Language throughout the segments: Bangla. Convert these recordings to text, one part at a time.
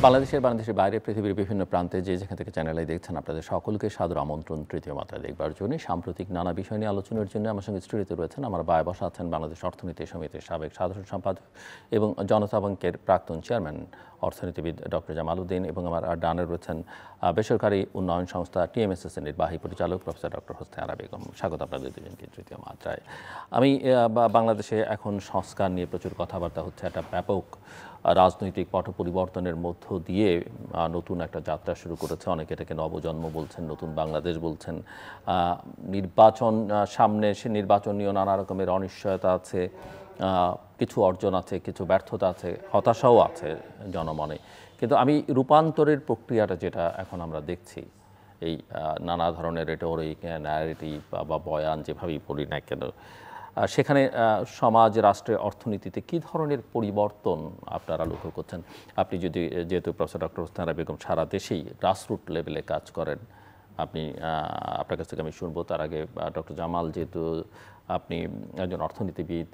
বাংলাদেশের বাইরে পৃথিবীর বিভিন্ন প্রান্তে যেখান থেকে চ্যানেলে দেখছেন আপনাদের সকলকে সাদর আমন্ত্রণ তৃতীয় মাত্রা দেখবার জন্য। সাম্প্রতিক নানা বিষয় নিয়ে আলোচনার জন্য আমার সঙ্গে স্টুডিওতে রয়েছেন আমার বায় বসা আছেন বাংলাদেশ অর্থনীতি সমিতির সাবেক সাধারণ সম্পাদক এবং জনতা ব্যাংকের প্রাক্তন চেয়ারম্যান অর্থনীতিবিদ ডক্টর জামাল উদ্দিন, এবং আমার ডানে রয়েছেন বেসরকারি উন্নয়ন সংস্থা TMSS-এর নির্বাহী পরিচালক প্রফেসর ডক্টর হোসনে আরা বেগম। স্বাগত আপনাদের দুজনকে তৃতীয় মাত্রায়। আমি বাংলাদেশে এখন সংস্কার নিয়ে প্রচুর কথাবার্তা হচ্ছে, একটা ব্যাপক রাজনৈতিক পট পরিবর্তনের মধ্য দিয়ে নতুন একটা যাত্রা শুরু করেছে। অনেকে এটাকে নবজন্ম বলছেন, নতুন বাংলাদেশ বলছেন। নির্বাচন সামনে, সে নির্বাচন নিয়েও নানা রকমের অনিশ্চয়তা আছে, কিছু অর্জন আছে, কিছু ব্যর্থতা আছে, হতাশাও আছে জনমনে। কিন্তু আমি রূপান্তরের প্রক্রিয়াটা যেটা এখন আমরা দেখছি, এই নানা ধরনের রেটরিক, ন্যারেটিভ বা বয়ান যেভাবেই পড়ি না কেন, সেখানে সমাজ, রাষ্ট্রের অর্থনীতিতে কী ধরনের পরিবর্তন আপনারা লক্ষ্য করছেন? আপনি যেহেতু প্রফেসর ডক্টর হোসনে আরা বেগম সারা দেশেই গ্রাসরুট লেভেলে কাজ করেন, আপনার কাছ থেকে আমি শুনবো। তার আগে ডক্টর জামাল, যেহেতু আপনি একজন অর্থনীতিবিদ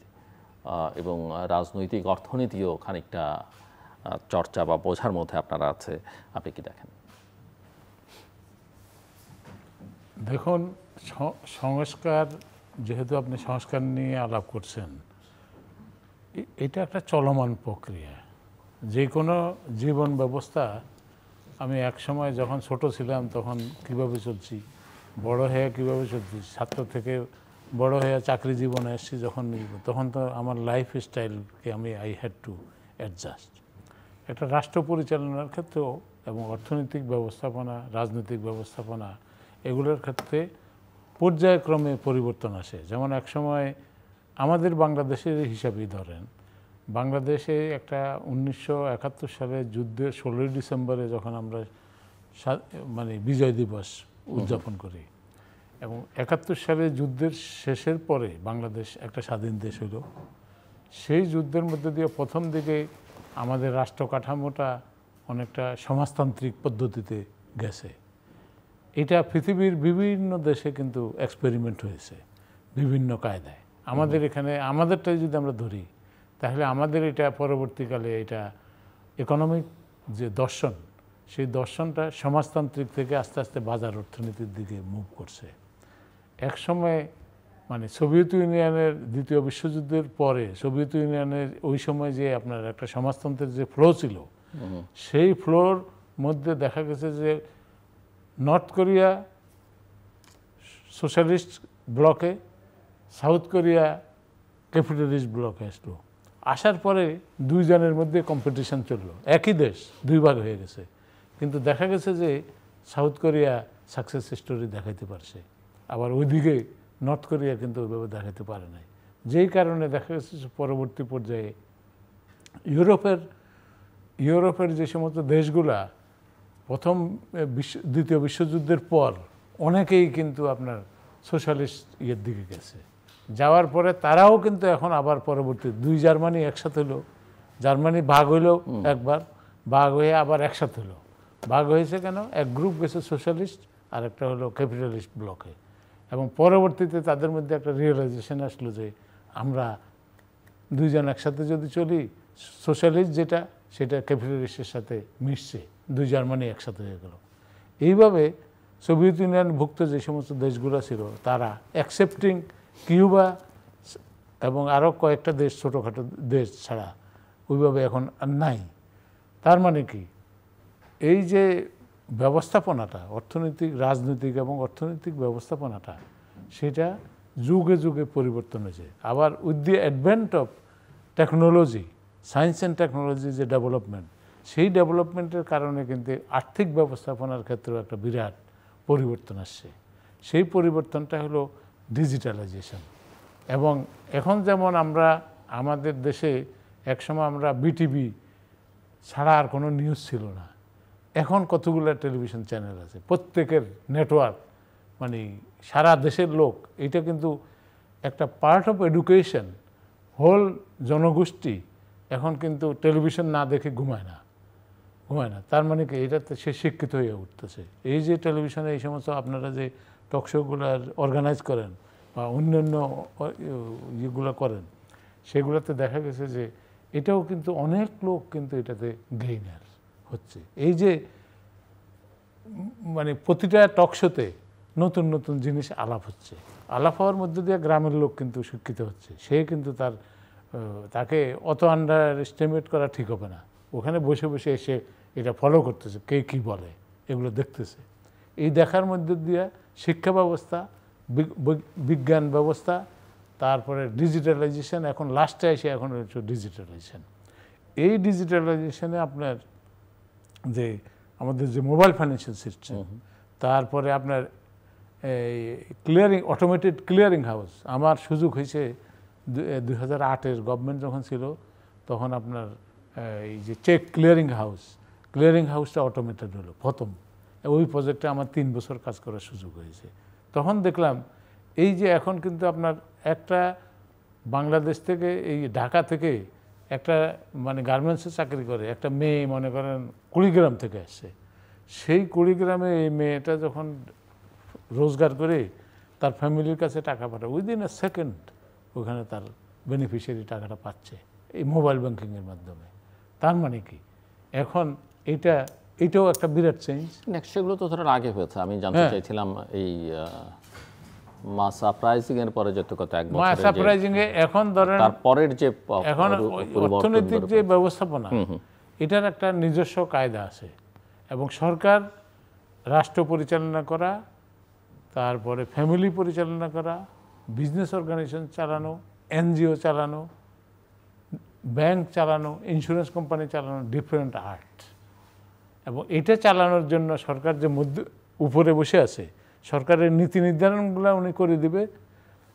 এবং রাজনৈতিক অর্থনীতিও খানিকটা চর্চা বা বোঝার মধ্যে আপনারা আছে, আপনি কি দেখেন? দেখুন, সংস্কার, যেহেতু আপনি সংস্কার নিয়ে আলাপ করছেন, এটা একটা চলমান প্রক্রিয়া। যে কোনো জীবন ব্যবস্থা, আমি এক সময় যখন ছোট ছিলাম তখন কিভাবে চলছি, বড় হয়ে কিভাবে চলছি, ছাত্র থেকে বড় হয়ে চাকরি জীবনে এসেছি তখন তো আমার লাইফ স্টাইলকে আই হ্যাড টু অ্যাডজাস্ট। একটা রাষ্ট্র পরিচালনার ক্ষেত্রেও এবং অর্থনৈতিক ব্যবস্থাপনা, রাজনৈতিক ব্যবস্থাপনা, এগুলোর ক্ষেত্রে পর্যায়ক্রমে পরিবর্তন আসে। যেমন এক সময় আমাদের বাংলাদেশের হিসাবেই ধরেন, বাংলাদেশে একটা 1971 সালের যুদ্ধের 16ই ডিসেম্বরে যখন আমরা বিজয় দিবস উদযাপন করি, এবং 71 সালে যুদ্ধের শেষের পরে বাংলাদেশ একটা স্বাধীন দেশ হলো। সেই যুদ্ধের মধ্যে দিয়ে প্রথম দিকে আমাদের রাষ্ট্র কাঠামোটা অনেকটা সমাজতান্ত্রিক পদ্ধতিতে গেছে। এটা পৃথিবীর বিভিন্ন দেশে কিন্তু এক্সপেরিমেন্ট হয়েছে বিভিন্ন কায়দায়। আমাদের এখানে, আমাদেরটাই যদি আমরা ধরি, তাহলে আমাদের এটা পরবর্তীকালে এটা ইকোনমিক যে দর্শন, সেই দর্শনটা সমাজতান্ত্রিক থেকে আস্তে আস্তে বাজার অর্থনীতির দিকে মুভ করছে। এক সময় সোভিয়েত ইউনিয়নের দ্বিতীয় বিশ্বযুদ্ধের পরে সোভিয়েত ইউনিয়নের ওই সময় যে আপনার একটা সমাজতন্ত্রের যে ফ্লো ছিল, সেই ফ্লোর মধ্যে দেখা গেছে যে নর্থ কোরিয়া সোশ্যালিস্ট ব্লকে, সাউথ কোরিয়া ক্যাপিটালিস্ট ব্লকে আসলো। আসার পরে দুইজনের মধ্যে কম্পিটিশন চললো, একই দেশ দুই ভাগ হয়ে গেছে, কিন্তু দেখা গেছে যে সাউথ কোরিয়া সাকসেস স্টোরি দেখাইতে পারছে, আবার ওইদিকে নর্থ কোরিয়া কিন্তু ওইভাবে দেখাতে পারে নাই। যেই কারণে দেখা গেছে পরবর্তী পর্যায়ে ইউরোপের যে সমস্ত দেশগুলা দ্বিতীয় বিশ্বযুদ্ধের পর অনেকেই কিন্তু আপনার সোশ্যালিস্ট ইয়ের দিকে গেছে। যাওয়ার পরে তারাও কিন্তু এখন আবার পরবর্তী জার্মানি একসাথে হলো, জার্মানি ভাগ হইল, একবার ভাগ হয়ে আবার একসাথে হলো। ভাগ হয়েছে কেন? এক গ্রুপ গেছে সোশ্যালিস্ট আর একটা হলো ক্যাপিটালিস্ট ব্লকে, এবং পরবর্তীতে তাদের মধ্যে একটা রিয়েলাইজেশন আসলো যে আমরা দুইজন একসাথে যদি চলি, সোশ্যালিস্ট যেটা সেটা ক্যাপিটালিস্টের সাথে মিশছে, জার্মানি একসাথে হয়ে গেল। এইভাবে সোভিয়েত ইউনিয়ন ভুক্ত যে সমস্ত দেশগুলো ছিল তারা অ্যাকসেপ্টিং কিউবা এবং আরও কয়েকটা দেশ, ছোটোখাটো দেশ ছাড়া ওইভাবে এখন নাই। তার মানে কি, এই যে ব্যবস্থাপনাটা, অর্থনৈতিক, রাজনৈতিক এবং অর্থনৈতিক ব্যবস্থাপনাটা, সেটা যুগে যুগে পরিবর্তন হয়েছে। আবার with the advent of technology, science and technology যে ডেভেলপমেন্ট, সেই ডেভেলপমেন্টের কারণে কিন্তু আর্থিক ব্যবস্থাপনার ক্ষেত্রেও একটা বিরাট পরিবর্তন আসছে। সেই পরিবর্তনটা হলো ডিজিটালাইজেশন। এবং এখন যেমন আমরা আমাদের দেশে একসময় আমরা বিটিভি ছাড়া আর কোনো নিউজ ছিল না, এখন কতগুলো টেলিভিশন চ্যানেল আছে, প্রত্যেকের নেটওয়ার্ক, সারা দেশের লোক, এটা কিন্তু একটা পার্ট অফ এডুকেশন। হোল জনগোষ্ঠী এখন কিন্তু টেলিভিশন না দেখে ঘুমায় না। তার মানে কি, এটাতে সে শিক্ষিত হয়ে উঠতেছে। এই যে টেলিভিশনে এই সমস্ত আপনারা যে টক শোগুলো অর্গানাইজ করেন বা অন্যান্য ইয়েগুলো করেন, সেগুলোতে দেখা গেছে যে এটাও কিন্তু অনেক লোক কিন্তু এটাতে গেইনার, হচ্ছে। এই যে মানে প্রতিটা টকশোতে নতুন নতুন জিনিস আলাপ হচ্ছে, আলাপ হওয়ার মধ্যে দিয়ে গ্রামের লোক কিন্তু শিক্ষিত হচ্ছে। সে কিন্তু তাকে অত আন্ডার এস্টিমেট করা ঠিক হবে না। ওখানে বসে বসে এসে এটা ফলো করতেছে, কে কী বলে এগুলো দেখতেছে। এই দেখার মধ্যে দিয়ে শিক্ষা ব্যবস্থা, বিজ্ঞান ব্যবস্থা, তারপরে ডিজিটালাইজেশন, এখন লাস্টে এসে এখন হচ্ছে ডিজিটালাইজেশন। এই ডিজিটালাইজেশনে আপনার যে আমাদের যে মোবাইল ফাইন্যান্সিয়াল সিস্টেম, তারপরে আপনার এই অটোমেটেড ক্লিয়ারিং হাউস। আমার সুযোগ হয়েছে 2008-এর গভর্নমেন্ট যখন ছিল তখন আপনার এই যে চেক ক্লিয়ারিং হাউসটা অটোমেটেড হলো প্রথম। ওই প্রজেক্টে আমার 3 বছর কাজ করার সুযোগ হয়েছে। তখন দেখলাম এই যে এখন কিন্তু আপনার একটা বাংলাদেশ থেকে, এই ঢাকা থেকে একটা মানে গার্মেন্টসে চাকরি করে একটা মেয়ে, মনে করেন কুড়িগ্রাম থেকে আসছে, সেই কুড়িগ্রামে এই মেয়েটা যখন রোজগার করে তার ফ্যামিলির কাছে টাকা পাঠায়, উইদিন এ সেকেন্ড ওখানে তার বেনিফিশিয়ারি টাকাটা পাচ্ছে এই মোবাইল ব্যাংকিংয়ের মাধ্যমে। তার মানে কি এখন এটাও একটা বিরাট চেঞ্জ। সেগুলো তো ধরেন আগে হয়েছে। আমি জানতে চাইছিলাম এই মা সারপ্রাইজিং এর পরে যত কথা এক বছর মা সারপ্রাইজিং এ এখন ধরেন তারপরের যে এখন অর্থনৈতিক যে ব্যবস্থাপনা, এটার একটা নিজস্ব কায়দা আছে এবং সরকার রাষ্ট্র পরিচালনা করা, তারপরে ফ্যামিলি পরিচালনা করা, বিজনেস অর্গানাইজেশন চালানো, এনজিও চালানো, ব্যাংক চালানো, ইন্স্যুরেন্স কোম্পানি চালানো ডিফারেন্ট আর্ট। এবং এটা চালানোর জন্য সরকার যে উপরে বসে আছে, সরকারের নীতি নির্ধারণগুলো উনি করে দিবে,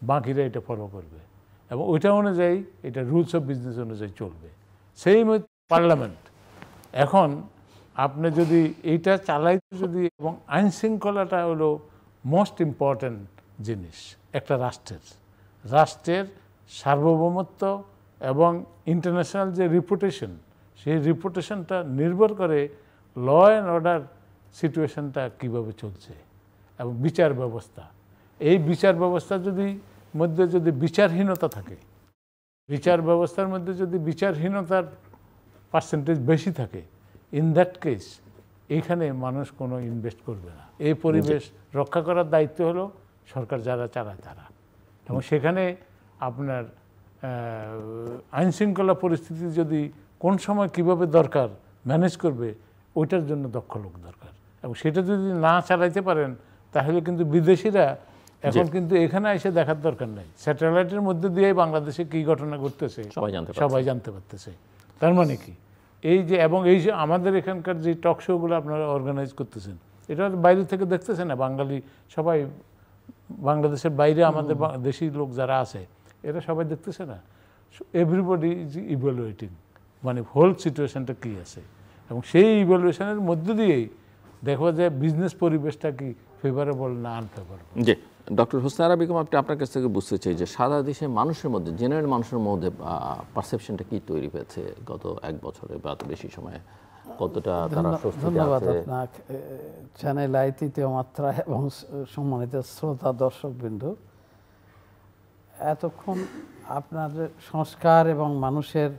বাকিরা এটা ফলো করবে এবং ওইটা অনুযায়ী এটা রুলস অফ বিজনেস অনুযায়ী চলবে। সেই পার্লামেন্ট এখন আপনি যদি এইটা চালাইতে যদি, এবং আইন শৃঙ্খলাটা হলো মোস্ট ইম্পর্ট্যান্ট জিনিস একটা রাষ্ট্রের সার্বভৌমত্ব এবং ইন্টারন্যাশনাল যে রিপুটেশন, সেই রিপুটেশনটা নির্ভর করে ল অ্যান্ড অর্ডার সিচুয়েশনটা কীভাবে চলছে এবং বিচার ব্যবস্থা। এই বিচার ব্যবস্থার মধ্যে যদি বিচারহীনতা থাকে, বিচার ব্যবস্থার মধ্যে যদি বিচারহীনতার পার্সেন্টেজ বেশি থাকে, ইন দ্যাট কেস এইখানে মানুষ কোনো ইনভেস্ট করবে না। এই পরিবেশ রক্ষা করার দায়িত্ব হলো সরকার যারা চালায় তারা। এবং সেখানে আপনার আইনশৃঙ্খলা পরিস্থিতি যদি কোন সময় কিভাবে দরকার ম্যানেজ করবে, ওইটার জন্য দক্ষ লোক দরকার। এবং সেটা যদি না চালাইতে পারেন তাহলে কিন্তু বিদেশিরা এখন কিন্তু এখানে এসে দেখার দরকার নেই, স্যাটেলাইটের মধ্যে দিয়েই বাংলাদেশে কী ঘটনা ঘটতেছে সবাই জানতে পারতেছে। তার মানে কি এই যে, এবং এই যে আমাদের এখানকার যে টক শোগুলো আপনারা অর্গানাইজ করতেছেন, এটা বাইরে থেকে দেখতেছে না, বাঙালি সবাই, বাংলাদেশের বাইরে আমাদের দেশি লোক যারা আছে এরা সবাই দেখতেছে না। এভরিবডি ইজ ইভ্যালুয়েটিং, মানে হোল সিচুয়েশনটা কী আছে, এবং সেই ইভ্যালুয়েশনের মধ্য দিয়েই দেখো যে বিজনেস পরিবেশটা কি ফেভারেবল না আনফেভারেবল। জি, ডক্টর হোসনারা বেগম, আপনি আপনার কাছ থেকে বুঝতে চাই যে সারা দেশে মানুষের মধ্যে, জেনারেল মানুষের মধ্যে পারসেপশনটা কি তৈরি হয়েছে গত 1 বছরে বা বেশি সময়ে, কতটা তারা স্বস্তিতে আছে? ধন্যবাদ আপনাকে, চ্যানেল আই তৃতীয় মাত্রা এবং সম্মানিত শ্রোতা দর্শকবৃন্দ। এতক্ষণ আপনার সংস্কার এবং মানুষের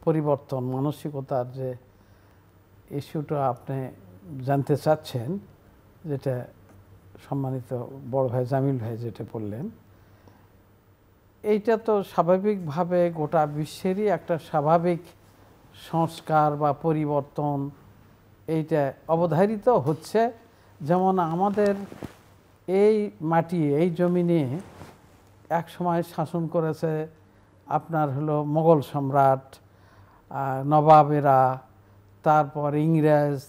পরিবর্তন, মানসিকতার যে ইস্যুটা আপনি জানতে চাচ্ছেন, যেটা সম্মানিত বড় ভাই জামিল ভাই যেটা বললেন, এইটা তো স্বাভাবিকভাবে গোটা বিশ্বেরই একটা স্বাভাবিক সংস্কার বা পরিবর্তন, এইটা অবধারিত হচ্ছে। যেমন আমাদের এই মাটি, এই জমিনে এক সময় শাসন করেছে আপনার হলো মোগল সম্রাট, নবাবেরা, তারপর ইংরেজ,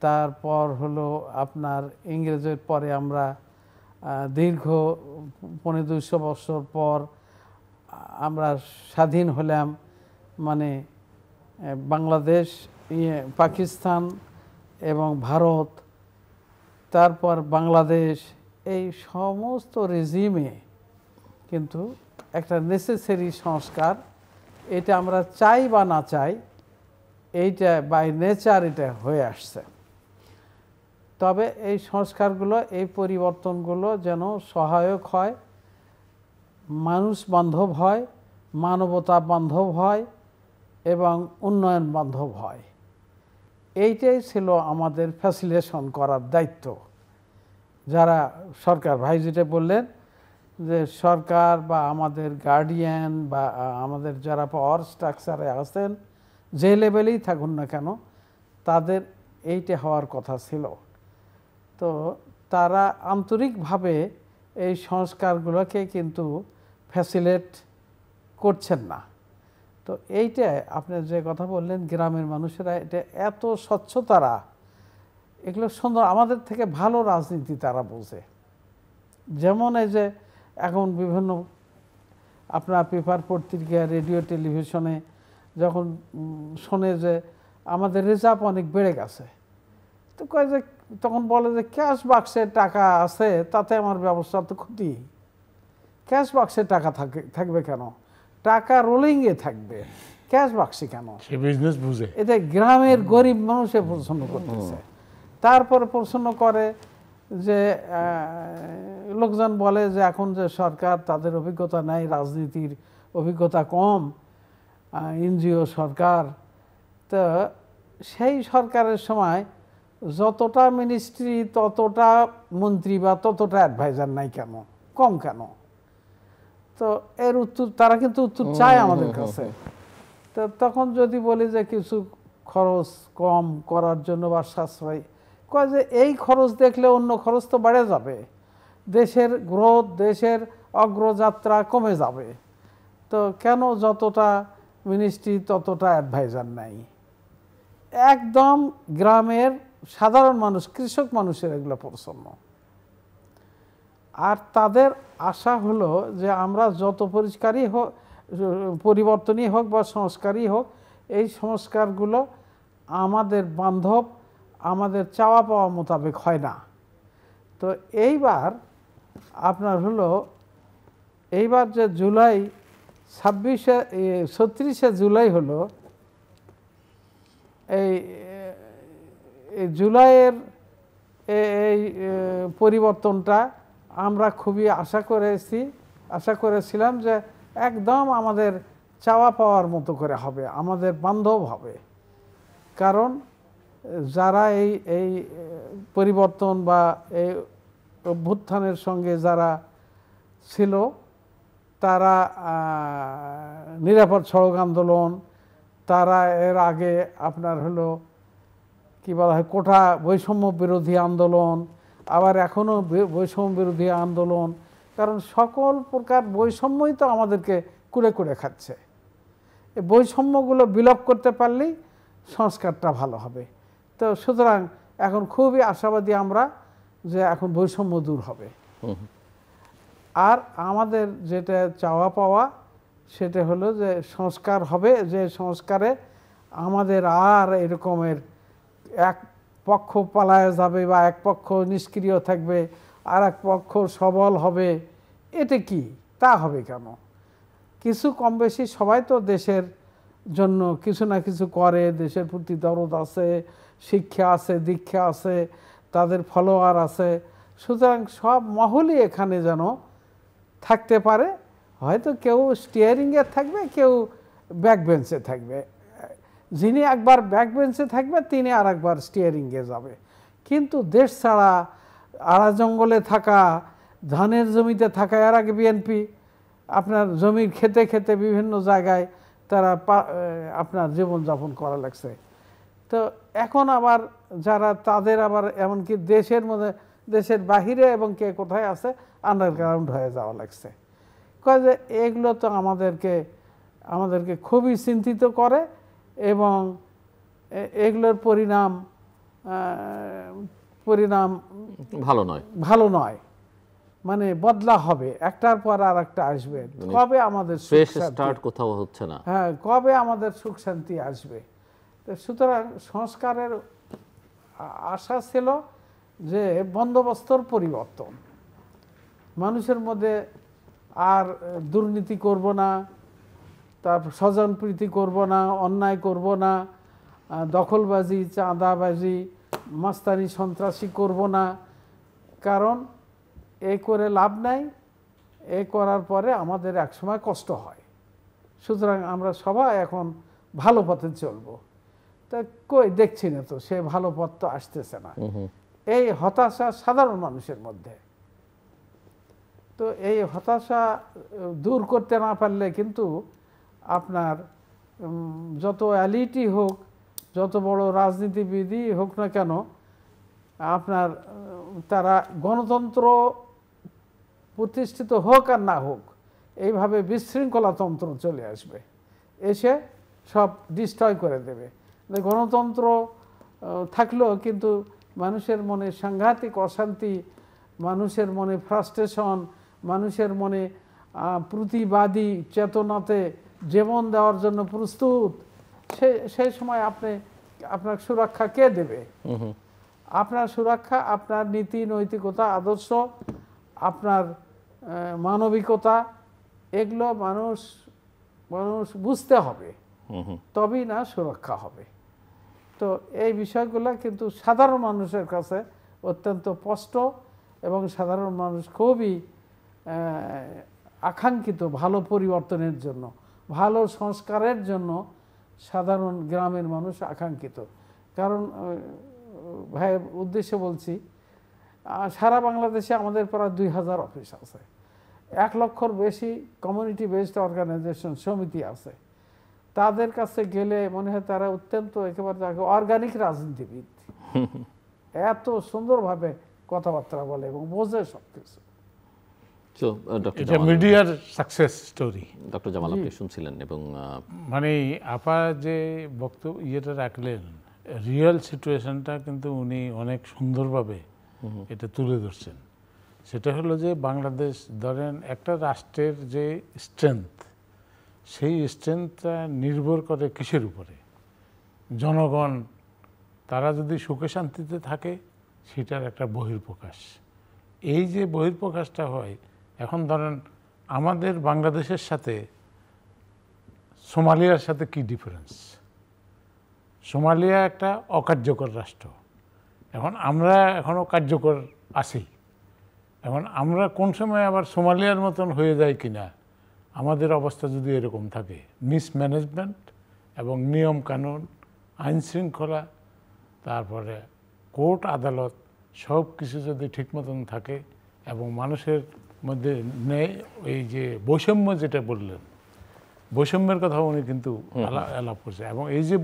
তারপর হলো আপনার ইংরেজের পরে আমরা দীর্ঘ 250 বছর পর আমরা স্বাধীন হলাম, মানে বাংলাদেশ, পাকিস্তান এবং ভারত, তারপর বাংলাদেশ, এই সমস্ত রেজিমে কিন্তু একটা নেসেসারি সংস্কার, এটা আমরা চাই বা না চাই, এইটা বাই নেচার এটা হয়ে আসছে। তবে এই সংস্কারগুলো, এই পরিবর্তনগুলো যেন সহায়ক হয়, মানুষ বান্ধব হয়, মানবতা বান্ধব হয় এবং উন্নয়ন বান্ধব হয়। এইটাই ছিল আমাদের ফ্যাসিলিটেশন করার দায়িত্ব। যারা সরকার, ভাই যেটা বললেন যে সরকার বা আমাদের গার্ডিয়ান বা আমাদের যারা পাওয়ার স্ট্রাকচারে আছেন, যে লেভেলেই থাকুন না কেন, তাদের এইটা হওয়ার কথা ছিল। তো তারা আন্তরিকভাবে এই সংস্কারগুলোকে কিন্তু ফ্যাসিলিটেট করছেন না। তো এইটা আপনি যে কথা বললেন, গ্রামের মানুষেরা এটা এত স্বচ্ছ, তারা এগুলো সুন্দর, আমাদের থেকে ভালো রাজনীতি তারা বোঝে। যেমন এই যে এখন বিভিন্ন আপনার পেপার, পত্রিকা, রেডিও, টেলিভিশনে যখন শোনে যে আমাদের রিজার্ভ অনেক বেড়ে গেছে, তো কয় যে, তখন বলে যে ক্যাশ বাক্সে টাকা আছে, তাতে আমার ব্যবস্থা তো ক্ষতি। ক্যাশ বাক্সে টাকা থাকবে কেন? টাকা রোলিংয়ে থাকবে, ক্যাশ বাক্সে কেন? সে বিজনেস বুঝে। এতে গ্রামের গরিব মানুষে পছন্দ করতেছে। তারপরে প্রশ্ন করে যে লোকজন বলে যে এখন যে সরকার, তাদের অভিজ্ঞতা নাই, রাজনীতির অভিজ্ঞতা কম, এনজিও সরকার। তো সেই সরকারের সময় যতটা মিনিস্ট্রি, ততটা মন্ত্রী বা ততটা অ্যাডভাইজার নাই কেন, কম কেন? তো এর উত্তর, তারা কিন্তু উত্তর চায় আমাদের কাছে। তো তখন যদি বলি যে কিছু খরচ কম করার জন্য বা সাশ্রয়, কয় যে এই খরচ দেখলে অন্য খরচ তো বেড়ে যাবে, দেশের গ্রোথ, দেশের অগ্রযাত্রা কমে যাবে। তো কেন যতটা মিনিস্ট্রি ততটা অ্যাডভাইজার নাই? একদম গ্রামের সাধারণ মানুষ, কৃষক মানুষের এগুলো প্রসন্ন। আর তাদের আশা হলো যে আমরা যত পরিষ্কারই হোক, পরিবর্তনই হোক বা সংস্কারই হোক, এই সংস্কারগুলো আমাদের বান্ধব, আমাদের চাওয়া পাওয়া মোতাবেক হয় না। তো এইবার আপনার হলো, এইবার যে জুলাই 36শে জুলাই হলো, এই জুলাইয়ের এই পরিবর্তনটা আমরা খুবই আশা করেছিলাম যে একদম আমাদের চাওয়া পাওয়ার মতো করে হবে, আমাদের বান্ধব হবে। কারণ যারা এই পরিবর্তন বা এই অভ্যুত্থানের সঙ্গে যারা ছিল, তারা নিরাপদ সড়ক আন্দোলন, তারা এর আগে আপনার হলো কি বলা হয়, কোটা বৈষম্য বিরোধী আন্দোলন, আবার এখনও বৈষম্য বিরোধী আন্দোলন। কারণ সকল প্রকার বৈষম্যই তো আমাদেরকে কুড়ে কুড়ে খাচ্ছে। এই বৈষম্যগুলো বিলোপ করতে পারলেই সংস্কারটা ভালো হবে। তো সুতরাং এখন খুবই আশাবাদী আমরা যে এখন বৈষম্য দূর হবে। আর আমাদের যেটা চাওয়া পাওয়া, সেটা হলো যে সংস্কার হবে, যে সংস্কারে আমাদের আর এরকমের এক পক্ষ পালায় যাবে বা এক পক্ষ নিষ্ক্রিয় থাকবে, আর এক পক্ষ সবল হবে, এটা কি? তা হবে কেন? কিছু কম বেশি সবাই তো দেশের জন্য কিছু না কিছু করে, দেশের প্রতি দরদ আছে, শিক্ষা আছে, দীক্ষা আছে, তাদের ফলোয়ার আছে। সুতরাং সব মহলই এখানে যেন থাকতে পারে। হয়তো কেউ স্টিয়ারিংয়ে থাকবে, কেউ ব্যাক বেঞ্চে থাকবে। যিনি একবার ব্যাক বেঞ্চে থাকবে, তিনি আর একবার স্টিয়ারিংয়ে যাবে। কিন্তু দেশ ছাড়া, আড়া জঙ্গলে থাকা, ধানের জমিতে থাকা, এর আগে বিএনপি আপনার জমির খেতে খেতে বিভিন্ন জায়গায় তারা আপনার জীবনযাপন করা লাগছে। তো এখন আবার যারা, তাদের আবার এমনকি দেশের মধ্যে, দেশের বাহিরে এবং কে কোথায় আছে, আন্ডারগ্রাউন্ড হয়ে যাওয়া লাগছে। কয় যে এগুলো তো আমাদেরকে খুবই চিন্তিত করে এবং এগুলোর পরিণাম ভালো নয়। মানে বদলা হবে, একটার পর আর একটা আসবে। কবে আমাদের কোথাও হচ্ছে না, হ্যাঁ, কবে আমাদের সুখ শান্তি আসবে? সুতরাং সংস্কারের আশা ছিল যে বন্দোবস্তর পরিবর্তন, মানুষের মধ্যে আর দুর্নীতি করব না, তারপর স্বজনপ্রীতি করব না, অন্যায় করব না, দখলবাজি, চাঁদাবাজি, মাস্তানি, সন্ত্রাসী করব না। কারণ এই করে লাভ নাই, এই করার পরে আমাদের একসময় কষ্ট হয়। সুতরাং আমরা সবাই এখন ভালো পথে চলব। তা কই দেখছি না তো, সে ভালো পথ তো আসতেছে না। এই হতাশা সাধারণ মানুষের মধ্যে। তো এই হতাশা দূর করতে না পারলে কিন্তু আপনার যত অ্যালিটি হোক, যত বড় রাজনীতিবিদই হোক না কেন, আপনার তারা গণতন্ত্র প্রতিষ্ঠিত হোক আর না হোক, এইভাবে বিশৃঙ্খলাতন্ত্র চলে আসবে, এসে সব ডিস্ট্রয় করে দেবে। গণতন্ত্র থাকলেও কিন্তু মানুষের মনে সাংঘাতিক অশান্তি, মানুষের মনে ফ্রাস্ট্রেশন, মানুষের মনে প্রতিবাদী চেতনাতে জীবন দেওয়ার জন্য প্রস্তুত, সেই সময় আপনার সুরক্ষা কে দেবে? আপনার সুরক্ষা আপনার নীতি নৈতিকতা, আদর্শ, আপনার মানবিকতা, এগুলো মানুষ বুঝতে হবে, তবেই না সুরক্ষা হবে। তো এই বিষয়গুলো কিন্তু সাধারণ মানুষের কাছে অত্যন্ত স্পষ্ট, এবং সাধারণ মানুষ খুবই আকাঙ্ক্ষিত ভালো পরিবর্তনের জন্য, ভালো সংস্কারের জন্য সাধারণ গ্রামের মানুষ আকাঙ্ক্ষিত। কারণ ভাই উদ্দেশ্যে বলছি, সারা বাংলাদেশে আমাদের প্রায় 2000 অফিস আছে, 1 লক্ষর বেশি কমিউনিটি বেসড অর্গানাইজেশন সমিতি আছে। তাদের কাছে গেলে মনে হয় তারা অত্যন্ত একেবারে অর্গানিক রাজনীতিবিদ, এত সুন্দরভাবে কথাবার্তা বলে এবং বোঝে সবকিছু। এটা মিডিয়ার সাকসেস স্টোরি। ডক্টর জামাল, আপনি শুনছিলেন এবং মানে আপা যে বক্তব্য ইয়েটা রাখলেন, রিয়েল সিচুয়েশনটা কিন্তু উনি অনেক সুন্দরভাবে এটা তুলে ধরছেন। সেটা হলো যে বাংলাদেশ ধরেন একটা রাষ্ট্রের যে স্ট্রেংথ, সেই স্ট্রেংথটা নির্ভর করে কিসের উপরে? জনগণ তারা যদি সুখে শান্তিতে থাকে, সেটার একটা বহির্প্রকাশ। এই যে বহির্প্রকাশটা হয়, এখন ধরেন আমাদের বাংলাদেশের সাথে সোমালিয়ার সাথে কি ডিফারেন্স? সোমালিয়া একটা অকার্যকর রাষ্ট্র, এখন আমরা এখনও কার্যকর আছি। এখন আমরা কোন সময় আবার সোমালিয়ার মতন হয়ে যায় কিনা, আমাদের অবস্থা যদি এরকম থাকে, মিসম্যানেজমেন্ট এবং নিয়ম কানুন, আইন শৃঙ্খলা, তারপরে কোর্ট আদালত, সব কিছু যদি ঠিক মতন থাকে এবং মানুষের মধ্যে নেই, এই যে বৈষম্য যেটা বললেন, বৈষম্যের কথা উনি কিন্তু আলাপ করছে। এবং এই যে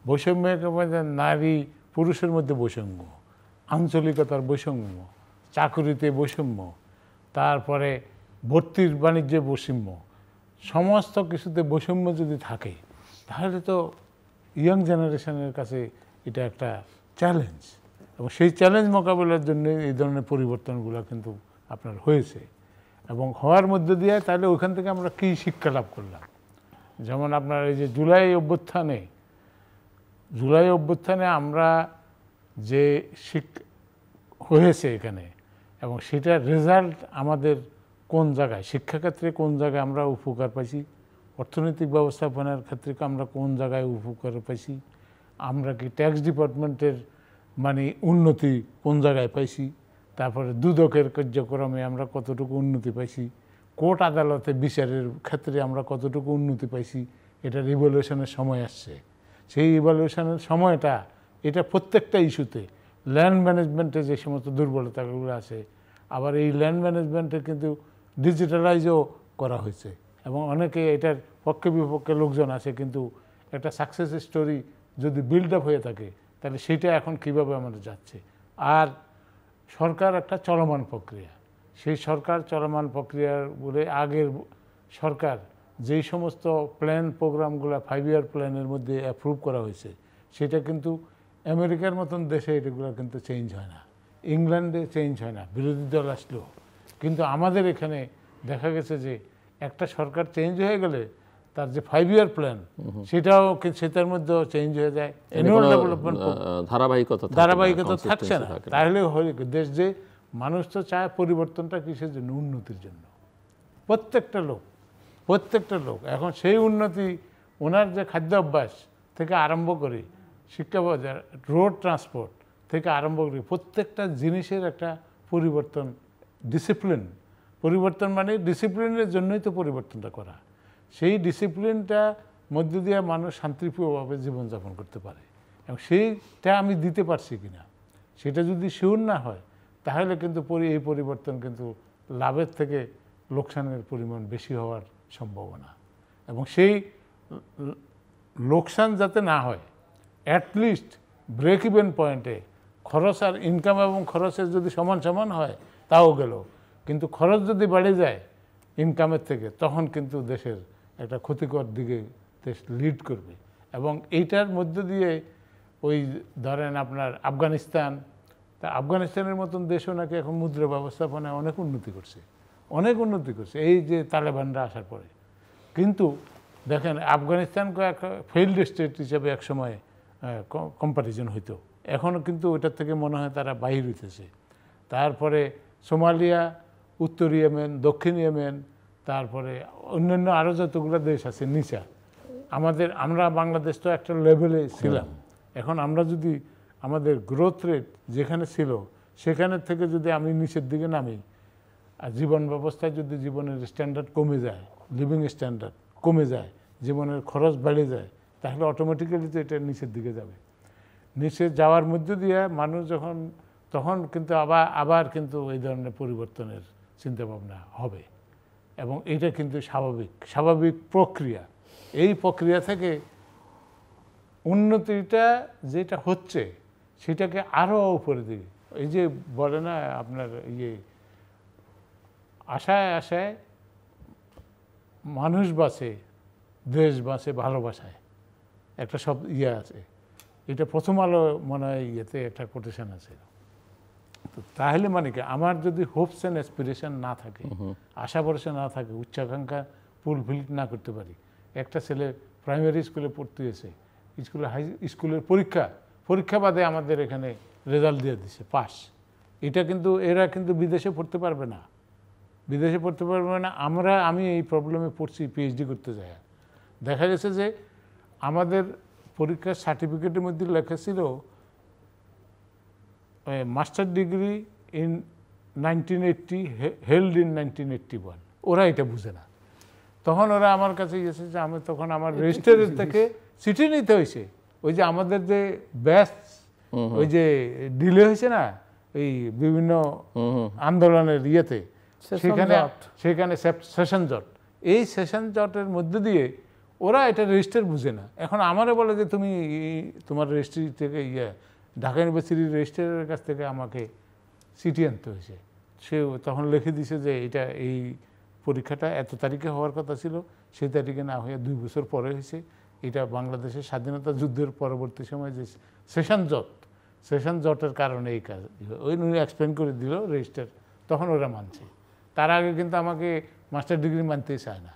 বৈষম্যের নারী পুরুষের মধ্যে বৈষম্য, আঞ্চলিকতার বৈষম্য, চাকুরিতে বৈষম্য, তারপরে ভর্তির বাণিজ্যে বৈষম্য, সমস্ত কিছুতে বৈষম্য যদি থাকে, তাহলে তো ইয়াং জেনারেশনের কাছে এটা একটা চ্যালেঞ্জ। এবং সেই চ্যালেঞ্জ মোকাবিলার জন্য এই ধরনের পরিবর্তনগুলো কিন্তু আপনার হয়েছে। এবং হওয়ার মধ্যে দিয়ে তাহলে ওইখান থেকে আমরা কী শিক্ষা লাভ করলাম? যেমন আপনার এই যে জুলাই অভ্যুত্থানে আমরা যে হয়েছে এখানে, এবং সেটার রেজাল্ট আমাদের কোন জায়গায়, শিক্ষাক্ষেত্রে কোন জায়গায় আমরা উপকার পাইছি, অর্থনৈতিক ব্যবস্থাপনার ক্ষেত্রে আমরা কোন জায়গায় উপকার পাইছি, আমরা কি ট্যাক্স ডিপার্টমেন্টের মানে উন্নতি কোন জায়গায় পাইছি, তারপরে দুদকের কার্যক্রমে আমরা কতটুকু উন্নতি পাইছি, কোর্ট আদালতে বিচারের ক্ষেত্রে আমরা কতটুকু উন্নতি পাইছি, এটা রিভলিউশনের সময় আসছে। সেই রিভলিউশনের সময়টা এটা প্রত্যেকটা ইস্যুতে, ল্যান্ড ম্যানেজমেন্টে যে সমস্ত দুর্বলতাগুলো আছে, আবার এই ল্যান্ড ম্যানেজমেন্টে কিন্তু ডিজিটালাইজও করা হয়েছে, এবং অনেকে এটার পক্ষে বিপক্ষে লোকজন আছে। কিন্তু একটা সাকসেস স্টোরি যদি বিল্ড আপ হয়ে থাকে, তাহলে সেটা এখন কীভাবে আমাদের যাচ্ছে। আর সরকার একটা চলমান প্রক্রিয়া, সেই সরকার চলমান প্রক্রিয়ার বলে আগের সরকার যেই সমস্ত প্ল্যান প্রোগ্রামগুলো 5 ইয়ার প্ল্যানের মধ্যে অ্যাপ্রুভ করা হয়েছে, সেটা কিন্তু আমেরিকার মতন দেশে এগুলো কিন্তু চেঞ্জ হয় না, ইংল্যান্ডে চেঞ্জ হয় না, বিরোধী দল আসলেও। কিন্তু আমাদের এখানে দেখা গেছে যে একটা সরকার চেঞ্জ হয়ে গেলে তার যে 5 ইয়ার প্ল্যান সেটার মধ্যেও চেঞ্জ হয়ে যায়, অ্যানুয়াল ডেভেলপমেন্ট ধারাবাহিকতা থাকছে না। তাহলে দেশ যে মানুষ তো চায় পরিবর্তনটা কিসের জন্য? উন্নতির জন্য। প্রত্যেকটা লোক এখন সেই উন্নতি, ওনার যে খাদ্য অভ্যাস থেকে আরম্ভ করে শিক্ষা বাজার, রোড ট্রান্সপোর্ট থেকে আরম্ভ করে প্রত্যেকটা জিনিসের একটা পরিবর্তন, পরিবর্তন মানে ডিসিপ্লিনের জন্যই তো পরিবর্তনটা করা। সেই ডিসিপ্লিনটা মধ্য দিয়ে মানুষ শান্তিপ্রিয়ভাবে জীবনযাপন করতে পারে, এবং সেইটা আমি দিতে পারছি কিনা সেটা যদি শিওর না হয় তাহলে কিন্তু এই পরিবর্তন কিন্তু লাভের থেকে লোকসানের পরিমাণ বেশি হওয়ার সম্ভাবনা। এবং সেই লোকসান যাতে না হয়, অ্যাটলিস্ট ব্রেক ইভেন পয়েন্টে খরচ আর ইনকাম এবং খরচের যদি সমান সমান হয় তাও গেল, কিন্তু খরচ যদি বেড়ে যায় ইনকামের থেকে তখন কিন্তু দেশের একটা ক্ষতিকর দিকে দেশ লিড করবে। এবং এইটার মধ্য দিয়ে ওই ধরেন আপনার আফগানিস্তান, তা আফগানিস্তানের মতন দেশও নাকি এখন মুদ্রা ব্যবস্থাপনায় অনেক উন্নতি করছে, এই যে তালেবানরা আসার পরে। কিন্তু দেখেন আফগানিস্তানকে এক ফেইল্ড স্টেট হিসেবে একসময় কম্পারিজন হইতো, এখনও কিন্তু ওইটার থেকে মনে হয় তারা বাহির হইতেছে। তারপরে সোমালিয়া, উত্তর ইয়েমেন, দক্ষিণ ইয়েমেন, তারপরে অন্যান্য আরও যতগুলো দেশ আছে নিচা, আমরা বাংলাদেশ তো একটা লেভেলে ছিলাম, এখন আমরা যদি আমাদের গ্রোথ রেট যেখানে ছিল সেখানের থেকে যদি আমি নিচের দিকে নামি, আর জীবন ব্যবস্থায় যদি জীবনের স্ট্যান্ডার্ড কমে যায়, লিভিং স্ট্যান্ডার্ড কমে যায়, জীবনের খরচ বেড়ে যায়, তাহলে অটোমেটিক্যালি তো এটা নিচের দিকে যাবে। নিচে যাওয়ার মধ্য দিয়ে মানুষ তখন কিন্তু আবার কিন্তু এই ধরনের পরিবর্তনের চিন্তাভাবনা হবে, এবং এটা কিন্তু স্বাভাবিক প্রক্রিয়া। এই প্রক্রিয়া থেকে উন্নতিটা যেটা হচ্ছে সেটাকে আরও উপরে দিকে, এই যে বলে না আপনার আশায় মানুষ বাঁচে, দেশ বাঁচে ভালোবাসায়, একটা সব আছে, এটা প্রথম আলো মনে হয় একটা কোটেশন আছে। তো তাহলে মানে কি, আমার যদি হোপস অ্যান্ড অ্যাসপিরেশন না থাকে, আশা ভরসা না থাকে, উচ্চাকাঙ্ক্ষা ফুলফিল না করতে পারি, একটা ছেলে প্রাইমারি স্কুলে পড়তে এসে স্কুলের পরীক্ষা বাদে আমাদের এখানে রেজাল্ট দিয়ে দিছে পাস, এটা কিন্তু এরা কিন্তু বিদেশে পড়তে পারবে না, আমি এই প্রবলেমে পড়ছি পিএইচডি করতে যাই। দেখা গেছে যে আমাদের পরীক্ষার সার্টিফিকেটের মধ্যে লেখা ছিল master degree in 1980 held in 1981, ওরা এটা বুঝে না। তখন ওরা আমার কাছে গেছে যে আমি তখন আমার রেজিস্টারের থেকে চিঠি নিতে হয়েছে, ওই যে আমাদের যে ব্যাচ ওই যে ডিলে হয়েছে না এই বিভিন্ন আন্দোলনের ইয়েতে, সেখানে সেশন জট, এই সেশন জটের মধ্যে দিয়ে ওরা এটা রেজিস্টার বুঝে না। এখন আমারে বলে যে তুমি তোমার রেজিস্ট্রি থেকে ঢাকা ইউনিভার্সিটির রেজিস্ট্রারের কাছ থেকে আমাকে চিঠি আনতে হয়েছে। সে তখন লিখে দিছে যে এটা এই পরীক্ষাটা এত তারিখে হওয়ার কথা ছিল, সেই তারিখে না হয়ে 2 বছর পরে হয়েছে। এটা বাংলাদেশের স্বাধীনতা যুদ্ধের পরবর্তী সময় যে সেশন জটের কারণে এই কাজ, ওই এক্সপ্লেন করে দিল রেজিস্টার, তখন ওরা মানছে। তার আগে কিন্তু আমাকে মাস্টার ডিগ্রি মানতেই চায় না।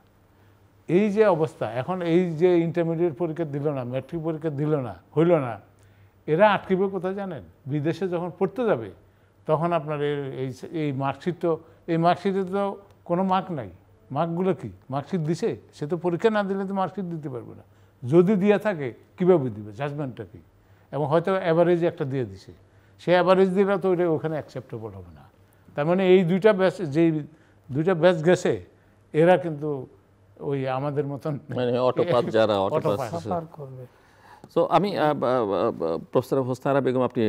এই যে অবস্থা এখন, এই যে ইন্টারমিডিয়েট পরীক্ষা দিল না, ম্যাট্রিক পরীক্ষা দিল না, হইল না, এরা আটকিবে কোথায় জানেন? বিদেশে যখন পড়তে যাবে তখন আপনার এই মার্কশিটে তো কোনো মার্ক নাই। মার্কগুলো কি, মার্কশিট দিছে, সে তো পরীক্ষা না দিলে তো মার্কশিট দিতে পারবে না। যদি দিয়ে থাকে কীভাবে দিবে, জাজমেন্টটা কি? এবং হয়তো অ্যাভারেজ একটা দিয়ে দিছে, সে অ্যাভারেজ দিলে তো ওইটা ওখানে অ্যাকসেপ্টেবল হবে না। তার মানে এই দুইটা ব্যাচ গেছে, এরা কিন্তু ওই আমাদের মতন অটোপাস যারা করবে। সো আমি প্রফেসর হোসনারা বেগম, আপনি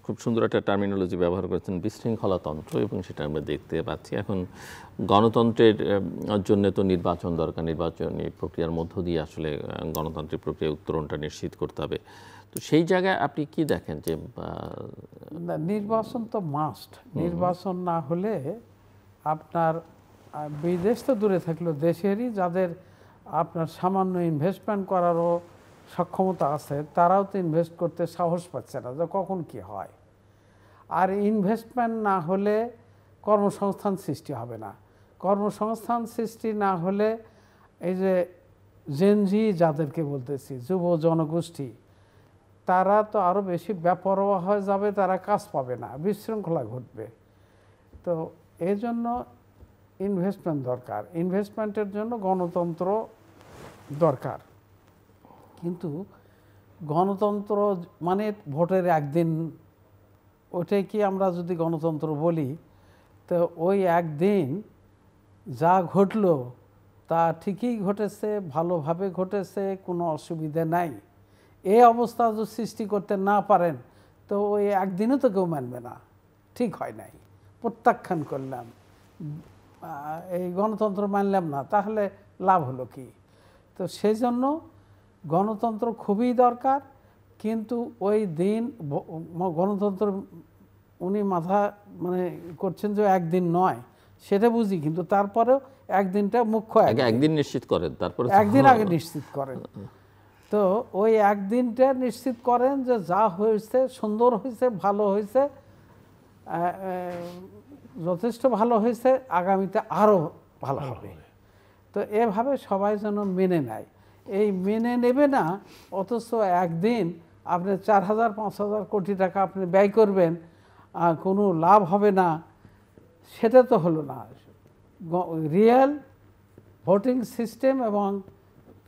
খুব সুন্দর একটা টার্মিনোলজি ব্যবহার করেছেন, বিশৃঙ্খলাতন্ত্র, এবং সেটা আমরা দেখতে পাচ্ছি। এখন গণতন্ত্রের জন্য তো নির্বাচন দরকার, নির্বাচনী প্রক্রিয়ার মধ্য দিয়ে আসলে গণতান্ত্রিক প্রক্রিয়া উত্তরণটা নিশ্চিত করতে হবে। তো সেই জায়গায় আপনি কি দেখেন যে নির্বাচন তো মাস্ট, নির্বাচন না হলে আপনার বিদেশ তো দূরে থাকলো, দেশেরই যাদের আপনার সামান্য ইনভেস্টমেন্ট করারও সক্ষমতা আছে তারাও তো ইনভেস্ট করতে সাহস পাচ্ছে না যে কখন কি হয়। আর ইনভেস্টমেন্ট না হলে কর্মসংস্থান সৃষ্টি হবে না, কর্মসংস্থান সৃষ্টি না হলে এই যে জেনজি যাদেরকে বলতেছি, যুব জনগোষ্ঠী, তারা তো আরও বেশি বেপরোয়া হয়ে যাবে, তারা কাজ পাবে না, বিশৃঙ্খলা ঘটবে। তো এই জন্য ইনভেস্টমেন্ট দরকার, ইনভেস্টমেন্টের জন্য গণতন্ত্র দরকার। কিন্তু গণতন্ত্র মানে ভোটের একদিন, ওটাই কি আমরা যদি গণতন্ত্র বলি, তো ওই একদিন যা ঘটলো তা ঠিকই ঘটেছে, ভালোভাবে ঘটেছে, কোনো অসুবিধা নাই। এই অবস্থা যদি সৃষ্টি করতে না পারেন তো ওই একদিনও তো কেউ মানবে না, ঠিক হয় নাই, প্রত্যাখ্যান করলাম, এই গণতন্ত্র মানলাম না, তাহলে লাভ হলো কি? তো সেই জন্য গণতন্ত্র খুবই দরকার। কিন্তু ওই দিন গণতন্ত্র উনি মাথা মানে করছেন যে একদিন নয়, সেটা বুঝি, কিন্তু তারপরেও একদিনটা মুখ্য, একদিন নিশ্চিত করেন, তারপরে একদিন আগে নিশ্চিত করেন। তো ওই একদিনটা নিশ্চিত করেন যে যা হয়েছে সুন্দর হয়েছে, ভালো হয়েছে, যথেষ্ট ভালো হয়েছে, আগামীতে আরও ভালো হবে। তো এভাবে সবাই যেন মেনে নেয়। এই মেনে নেবে না, অথচ একদিন আপনি 4,000-5,000 কোটি টাকা আপনি ব্যয় করবেন, কোনো লাভ হবে না, সেটা তো হলো না। রিয়েল ভোটিং সিস্টেম এবং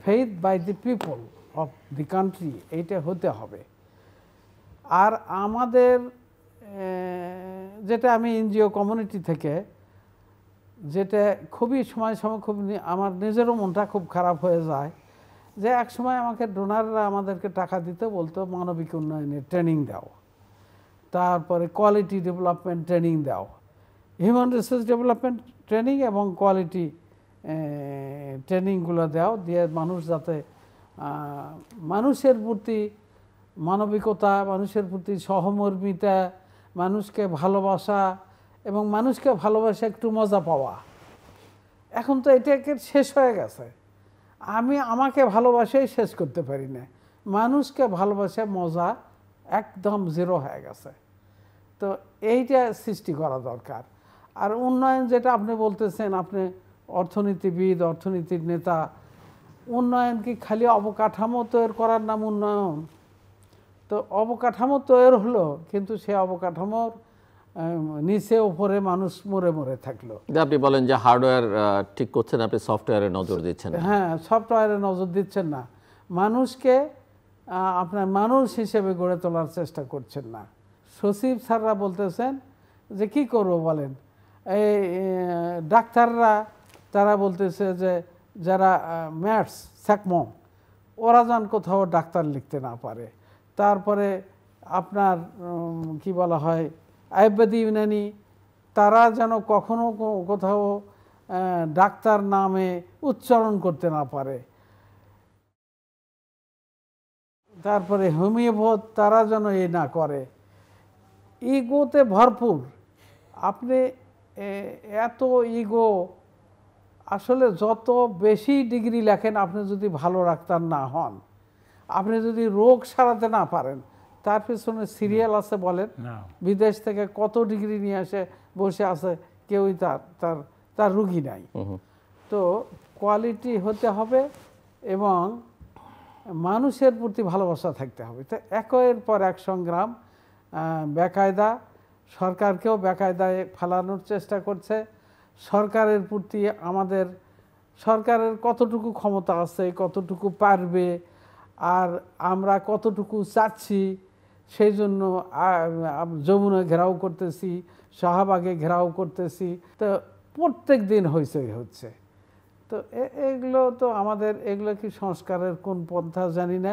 faith by the people of the country, এইটা হতে হবে। আর আমাদের যেটা আমি এনজিও কমিউনিটি থেকে যেটা খুবই সময় খুব আমার নিজেরও মনটা খুব খারাপ হয়ে যায় যে এক সময় আমাকে ডোনাররা আমাদেরকে টাকা দিতে বলতো মানবিক উন্নয়নের ট্রেনিং দাও, তারপরে কোয়ালিটি ডেভেলপমেন্ট ট্রেনিং দাও, হিউম্যান রিসোর্স ডেভেলপমেন্ট ট্রেনিং এবং কোয়ালিটি ট্রেনিংগুলো দাও, দিয়ে মানুষ যাতে মানুষের প্রতি মানবিকতা, মানুষের প্রতি সহমর্মিতা, মানুষকে ভালোবাসা এবং মানুষকে ভালোবাসা একটু মজা পাওয়া। এখন তো এটাকে শেষ হয়ে গেছে। আমি আমাকে ভালোবাসাই শেষ করতে পারি না, মানুষকে ভালোবাসা মজা একদম জিরো হয়ে গেছে। তো এইটা সৃষ্টি করা দরকার। আর উন্নয়ন যেটা আপনি বলতেছেন, আপনি অর্থনীতিবিদ, অর্থনীতির নেতা, উন্নয়ন কি খালি অবকাঠামো তৈরি করার নাম উন্নয়ন? তো অবকাঠামো তৈরি হলো, কিন্তু সে অবকাঠামোর নিচে উপরে মানুষ মরে মরে থাকলো। আপনি বলেন যে হার্ডওয়্যার ঠিক করছেন, আপনি সফটওয়্যারে নজর দিচ্ছেন। হ্যাঁ, সফটওয়্যারে নজর দিচ্ছেন না, মানুষকে আপনার মানুষ হিসেবে গড়ে তোলার চেষ্টা করছেন না। সচিব স্যাররা বলতেছেন যে কি করবো বলেন, এই ডাক্তাররা তারা বলতেছে যে যারা ম্যাথস স্যাকমো ওরা যেন কোথাও ডাক্তার লিখতে না পারে। তারপরে আপনার কি বলা হয় আয়ুর্বেদ ইউনানি, তারা যেন কখনো কোথাও ডাক্তার নামে উচ্চারণ করতে না পারে। তারপরে হোমিওপ্যাথ তারা যেন এ না করে। ইগোতে ভরপুর। আপনি এত ইগো, আসলে যত বেশি ডিগ্রি লেখেন, আপনি যদি ভালো ডাক্তার না হন, আপনি যদি রোগ সারাতে না পারেন, তার পেছনে সিরিয়াল আছে বলেন। বিদেশ থেকে কত ডিগ্রি নিয়ে এসে বসে আছে, কেউই তার রুগী নাই। তো কোয়ালিটি হতে হবে এবং মানুষের প্রতি ভালোবাসা থাকতে হবে। তো একের পর এক সংগ্রাম, বেকায়দা, সরকারকেও বেকায়দায় ফেলানোর চেষ্টা করছে। সরকারের প্রতি আমাদের সরকারের কতটুকু ক্ষমতা আছে, কতটুকু পারবে, আর আমরা কতটুকু চাচ্ছি, সেই জন্য যমুনা ঘেরাও করতেছি, শাহবাগে ঘেরাও করতেছি। তো প্রত্যেক দিন হচ্ছে। তো এগুলো তো আমাদের, এগুলো কি সংস্কারের কোন পন্থা জানি না,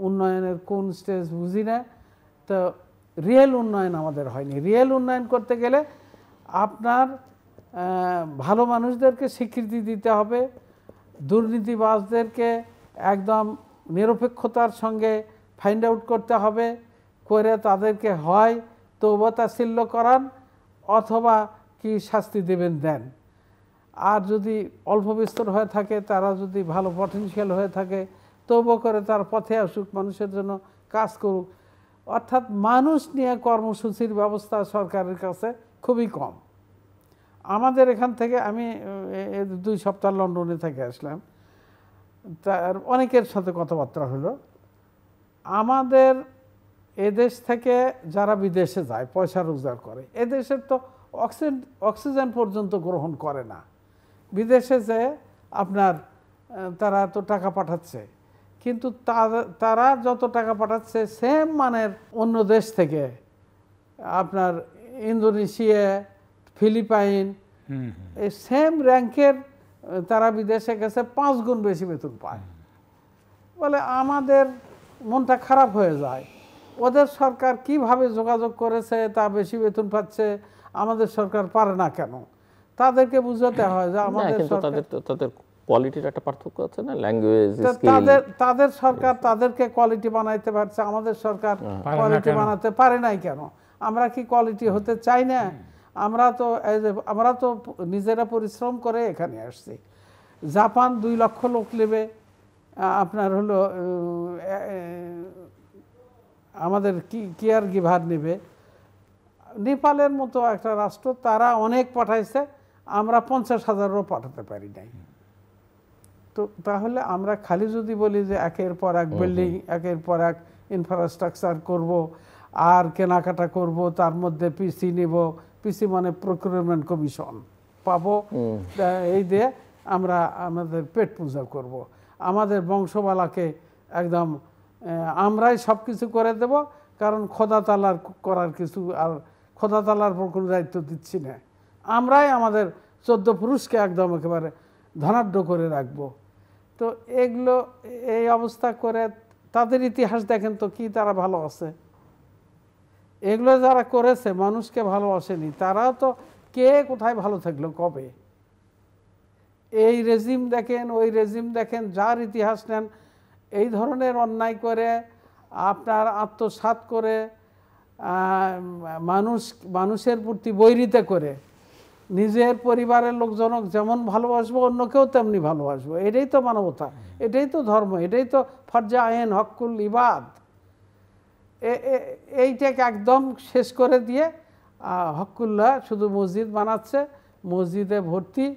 উন্নয়নের কোন স্টেজ বুঝি না। তো রিয়েল উন্নয়ন আমাদের হয়নি। রিয়েল উন্নয়ন করতে গেলে আপনার ভালো মানুষদেরকে স্বীকৃতি দিতে হবে, দুর্নীতিবাজদেরকে একদম নিরপেক্ষতার সঙ্গে ফাইন্ড আউট করতে হবে, করে তাদেরকে হয় তওবা তাসিল্য করান অথবা কি শাস্তি দেবেন দেন। আর যদি অল্প বিস্তর হয়ে থাকে, তারা যদি ভালো পটেনশিয়াল হয়ে থাকে, তওবা করে তার পথে আসুক, মানুষের জন্য কাজ করুক। অর্থাৎ মানুষ নিয়ে কর্মসূচির ব্যবস্থা সরকারের কাছে খুবই কম। আমাদের এখান থেকে আমি 2 সপ্তাহ লন্ডনে থেকে আসলাম, তার অনেকের সাথে কথাবার্তা হলো। আমাদের এদেশ থেকে যারা বিদেশে যায় পয়সা রোজগার করে, এদেশের তো অক্সিজেন পর্যন্ত গ্রহণ করে না। বিদেশে যে আপনার তারা তো টাকা পাঠাচ্ছে, কিন্তু তারা যত টাকা পাঠাচ্ছে সেম মানের অন্য দেশ থেকে, আপনার ইন্দোনেশিয়া, ফিলিপাইন, এই সেম র্যাঙ্কের তারা বিদেশে গেছে 5 গুণ বেশি বেতন পায়। বলে আমাদের মনটা খারাপ হয়ে যায়, ওদের সরকার কিভাবে যোগাযোগ করেছে, তা বেশি বেতন পাচ্ছে, আমাদের সরকার পারে না কেন? তাদেরকে বুঝাতে হয় যে আমাদের তাদের কোয়ালিটির একটা পার্থক্য আছে না, ল্যাঙ্গুয়েজ তাদের সরকার তাদেরকে কোয়ালিটি বানাইতে পারছে, আমাদের সরকার কোয়ালিটি বানাতে পারে নাই কেন? আমরা কি কোয়ালিটি হতে চাই না? আমরা তো নিজেরা পরিশ্রম করে এখানে আসছি। জাপান 2 লক্ষ লোক নেবে, আপনার হলো আমাদের কেয়ার গিভার নেবে। নেপালের মতো একটা রাষ্ট্র, তারা অনেক পাঠাইছে, আমরা 50,000ও পাঠাতে পারি নাই। তো তাহলে আমরা খালি যদি বলি যে একের পর এক বিল্ডিং, একের পর এক ইনফ্রাস্ট্রাকচার করব আর কেনাকাটা করব, তার মধ্যে পিসি নিব, পিসি মানে প্রকিউরমেন্ট কমিশন পাবো, এই দিয়ে আমরা আমাদের পেট পূজা করব, আমাদের বংশবালাকে একদম আমরাই সব কিছু করে দেব, কারণ খোদা তাআলার করার কিছু, আর খোদা তাআলার উপর কোনো দায়িত্ব দিচ্ছি না, আমরাই আমাদের 14 পুরুষকে একদম একেবারে ধনাঢ্য করে রাখবো। তো এগুলো এই অবস্থা করে তাদের ইতিহাস দেখেন তো কি তারা ভালো আছে? এগুলো যারা করেছে মানুষকে ভালোবাসেনি, তারাও তো কে কোথায় ভালো থাকলো কবে? এই রেজিম দেখেন, ওই রেজিম দেখেন, যার ইতিহাস নেন, এই ধরনের অন্যায় করে আপনার আত্মসাৎ করে মানুষের প্রতি বৈরিতা করে নিজের পরিবারের লোকজনক যেমন ভালোবাসবো অন্যকেও তেমনি ভালোবাসবো, এটাই তো মানবতা, এটাই তো ধর্ম, এটাই তো ফরজে আইন হকুল ইবাদ। এইটাকে একদম শেষ করে দিয়ে হকুল্লাহ শুধু মসজিদ বানাচ্ছে, মসজিদে ভর্তি,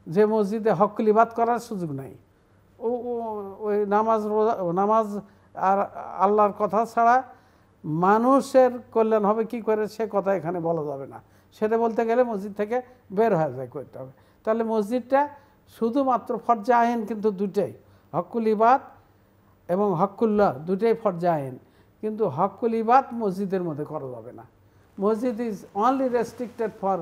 যে মসজিদে হকুল ইবাদ করার সুযোগ নাই, ওই নামাজ আর আল্লাহর কথা ছাড়া মানুষের কল্যাণ হবে কি করে সে কথা এখানে বলা যাবে না। সেটা বলতে গেলে মসজিদ থেকে বের হয়ে যায় করতে হবে। তাহলে মসজিদটা শুধুমাত্র ফরজে আইন কিন্তু দুটাই, হকুল ইবাদ এবং হকুল্লাহ দুটাই ফরজে আইন, কিন্তু হকুল ইবাদ মসজিদের মধ্যে করা যাবে না। মসজিদ ইজ অনলি রেস্ট্রিক্টেড ফর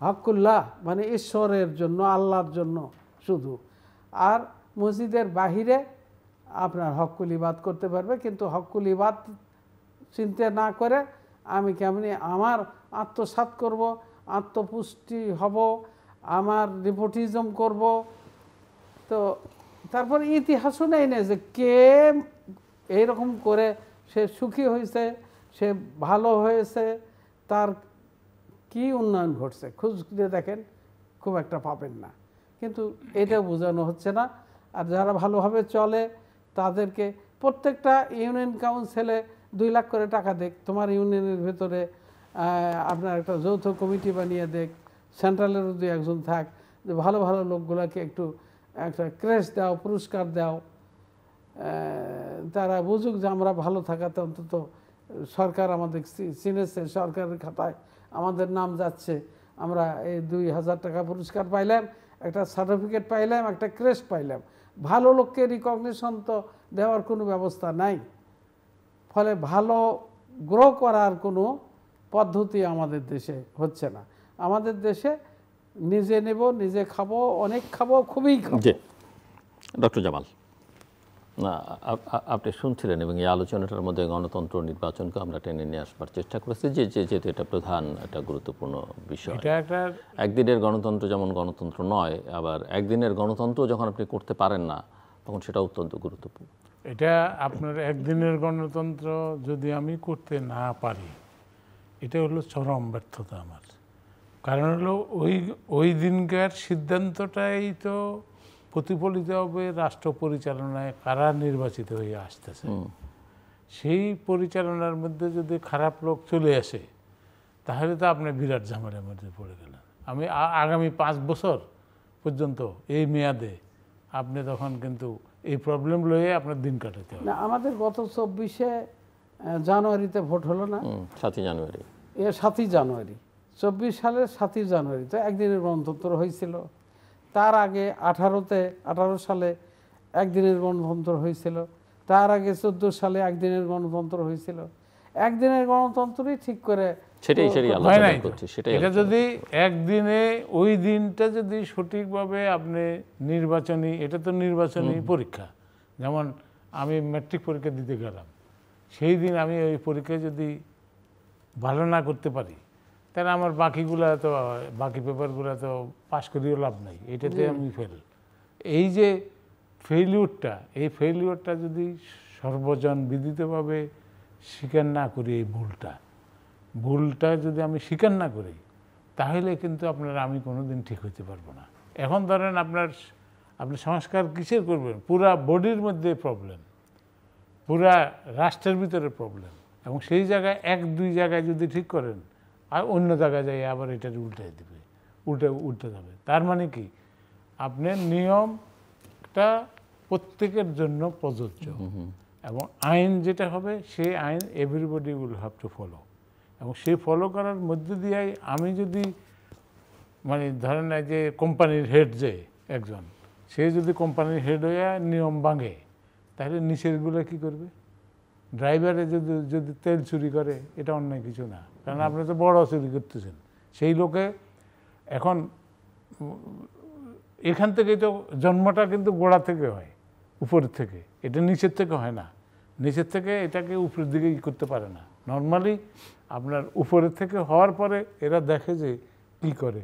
হকুল্লাহ, মানে ঈশ্বরের জন্য, আল্লাহর জন্য শুধু। আর মসজিদের বাহিরে আপনার হকুল ইবাদ করতে পারবে, কিন্তু হকুল ইবাদ চিন্তা না করে আমি কেমনি আমার আত্মসাৎ করব, আত্মপুষ্টি হব, আমার রিপোর্টিজম করব। তো তারপর ইতিহাসও নেই না যে কে এইরকম করে সে সুখী হয়েছে, সে ভালো হয়েছে, তার কি উন্নয়ন ঘটছে খোঁজ দিয়ে দেখেন, খুব একটা পাবেন না। কিন্তু এটা বোঝানো হচ্ছে না। আর যারা ভালোভাবে চলে তাদেরকে প্রত্যেকটা ইউনিয়ন কাউন্সিলে 2 লাখ করে টাকা দেখ, তোমার ইউনিয়নের ভেতরে আপনার একটা যৌথ কমিটি বানিয়ে দেখ, সেন্ট্রালেরও 2-1 থাক, যে ভালো ভালো লোকগুলোকে একটু একটা ক্রেশ দাও, পুরস্কার দাও, তারা বুঝুক যে আমরা ভালো থাকাতে অন্তত সরকার আমাদের চিনেছে, সরকারের খাতায় আমাদের নাম যাচ্ছে, আমরা এই 2,000 টাকা পুরস্কার পাইলাম, একটা সার্টিফিকেট পাইলাম, একটা ক্রেশ পাইলাম। ভালো লোককে রিকগনিশন তো দেওয়ার কোনো ব্যবস্থা নাই, ফলে ভালো গ্রো করার কোনো পদ্ধতি আমাদের দেশে হচ্ছে না। আমাদের দেশে নিজে নেব, নিজে খাবো, অনেক খাবো, খুবই খাবো। ডক্টর জামাল, আপনি শুনছিলেন এবং এই আলোচনাটার মধ্যে গণতন্ত্র নির্বাচনকে আমরা টেনে নিয়ে আসবার চেষ্টা করেছি, যেহেতু এটা প্রধান একটা গুরুত্বপূর্ণ বিষয়। একদিনের গণতন্ত্র যেমন গণতন্ত্র নয়, আবার একদিনের গণতন্ত্র যখন আপনি করতে পারেন না তখন সেটা অত্যন্ত গুরুত্বপূর্ণ। এটা আপনার একদিনের গণতন্ত্র যদি আমি করতে না পারি, এটা হলো চরম ব্যর্থতা আমার। কারণ হলো ওই দিনকার সিদ্ধান্তটাই তো প্রতিফলিত হবে রাষ্ট্র পরিচালনায় কারা নির্বাচিত হয়ে আসতেছে। সেই পরিচালনার মধ্যে যদি খারাপ লোক চলে আসে তাহলে তো আপনি বিরাট ঝামেলার মধ্যে পড়ে গেলেন। আমি আগামী 5 বছর পর্যন্ত এই মেয়াদে আপনি তখন কিন্তু এই প্রবলেম লয়ে আপনার দিন কাটাতে হবে। আমাদের গত 24শে জানুয়ারিতে ভোট হলো না, 7ই জানুয়ারি, 7ই জানুয়ারি 24 সালের 7ই জানুয়ারি তো একদিনের গণতন্ত্র হয়েছিল। তার আগে 18 সালে একদিনের গণতন্ত্র হয়েছিল, তার আগে 14 সালে একদিনের গণতন্ত্র হয়েছিল। একদিনের গণতন্ত্রই ঠিক করে সেটাই হয় আলোচনা নাই তো। করছি, সেটাই এটা যদি একদিনে ওই দিনটা যদি সঠিকভাবে আপনি নির্বাচনী, এটা তো নির্বাচনী পরীক্ষা, যেমন আমি ম্যাট্রিক পরীক্ষা দিতে গেলাম, সেই দিন আমি ওই পরীক্ষায় যদি ভালো না করতে পারি, তাহলে আমার বাকিগুলা তো, বাকি পেপারগুলো তো পাশ করিও লাভ নাই, এটাতে আমি ফেল। এই যে ফেইলিউরটা, এই ফেইলিউরটা যদি সর্বজন বিদিতভাবে স্বীকার না করি, এই ভুলটা যদি আমি স্বীকার না করি, তাহলে কিন্তু আমি কোনোদিন ঠিক হইতে পারবো না। এখন ধরেন আপনি সংস্কার কিসের করবেন? পুরা বডির মধ্যে প্রবলেম, পুরা রাষ্ট্রের ভিতরে প্রবলেম, এবং সেই জায়গায় দুই জায়গায় যদি ঠিক করেন, আর অন্য জায়গায় যাই আবার এটার উল্টে যাবে। তার মানে কি, আপনার নিয়মটা প্রত্যেকের জন্য প্রযোজ্য, এবং আইন যেটা হবে সেই আইন everybody will have to follow, এবং সেই ফলো করার মধ্যে দিয়ে আমি যদি ধরেন যে কোম্পানির হেড যে একজন, সে যদি কোম্পানির হেড হয়ে নিয়ম ভাঙে, তাহলে নিচেরগুলো কি করবে? ড্রাইভারে যদি তেল চুরি করে, এটা অন্যায় কিছু না, কারণ আপনি তো বড় চুরি করতেছেন। সেই লোকে এখন এখান থেকেই তো জন্মটা কিন্তু গোড়া থেকে হয়, উপরের থেকে, এটা নিচের থেকে হয় না। নিচের থেকে এটাকে উপরের দিকে করতে পারে না। নর্মালি আপনার উপরের থেকে হওয়ার পরে এরা দেখে যে কি করে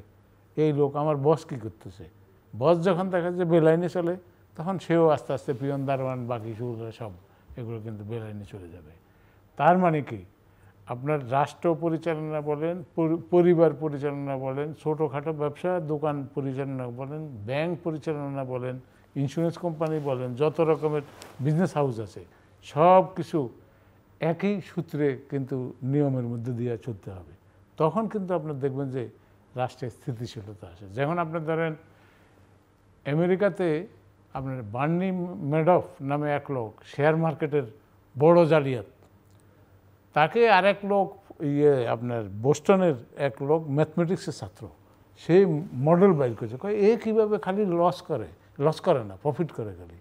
এই লোক, আমার বস কি করতেছে। বস যখন দেখা যায় বেলাইনে চলে, তখন সেও আস্তে আস্তে পিয়ন, দারোয়ান, বাকি সব এগুলো কিন্তু বেলাইনে চলে যাবে। তার মানে কি, আপনার রাষ্ট্র পরিচালনা বলেন, পরিবার পরিচালনা বলেন, ছোটোখাটো ব্যবসা দোকান পরিচালনা বলেন, ব্যাংক পরিচালনা বলেন, ইন্স্যুরেন্স কোম্পানি বলেন, যত রকমের বিজনেস হাউস আছে, সব কিছু একই সূত্রে কিন্তু নিয়মের মধ্যে দিয়ে চলতে হবে। তখন কিন্তু আপনার দেখবেন যে রাষ্ট্রের স্থিতিশীলতা আসে। যেমন আপনার ধরেন আমেরিকাতে আপনার বার্নি ম্যাডফ নামে এক লোক, শেয়ার মার্কেটের বড় জালিয়াত, তাকে আরেক লোক আপনার বোস্টনের এক লোক ম্যাথমেটিক্সের ছাত্র, সেই মডেল বাইর করেছে, এ কীভাবে খালি লস করে না, প্রফিট করে খালি।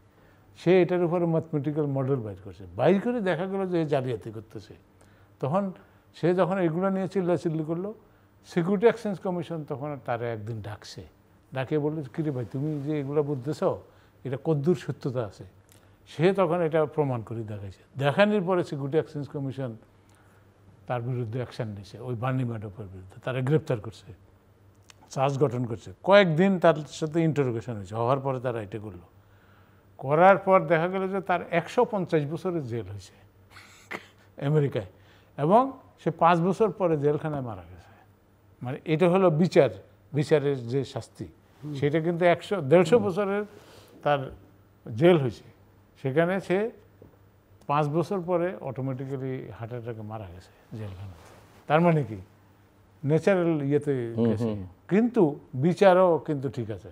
সে এটার উপরে ম্যাথমেটিক্যাল মডেল বাইর করছে, বাইর করে দেখা গেল যে জালিয়াতি করতেছে। তখন সে যখন এগুলো নিয়ে চিল্লাচিল্লি করলো, সিকিউরিটি এক্সচেঞ্জ কমিশন তখন তারা একদিন ডাকছে, ডাকে বললো, কিরে ভাই, তুমি যে এগুলো বুঝতেছ, এটা কদ্দূর সত্যতা আছে। সে তখন এটা প্রমাণ করে দেখাইছে। দেখানোর পরে সিকিউরিটি এক্সচেঞ্জ কমিশন তার বিরুদ্ধে অ্যাকশান নিয়েছে, ওই বার্নি ম্যাডফের বিরুদ্ধে। তারা গ্রেপ্তার করছে, চার্জ গঠন করছে, কয়েকদিন তার সাথে ইন্টারোগেশন হয়েছে। হওয়ার পরে তারা এটা করলো, করার পর দেখা গেল যে তার 150 বছরের জেল হয়েছে আমেরিকায়, এবং সে 5 বছর পরে জেলখানায় মারা গেছে। এটা হলো বিচারের যে শাস্তি, সেটা কিন্তু 150 বছরের তার জেল হয়েছে, সেখানে সে 5 বছর পরে অটোমেটিক্যালি হার্ট অ্যাটাকে মারা গেছে জেলখানায়। তার মানে কি, ন্যাচারাল ইয়েতে গেছে, কিন্তু বিচারও কিন্তু ঠিক আছে,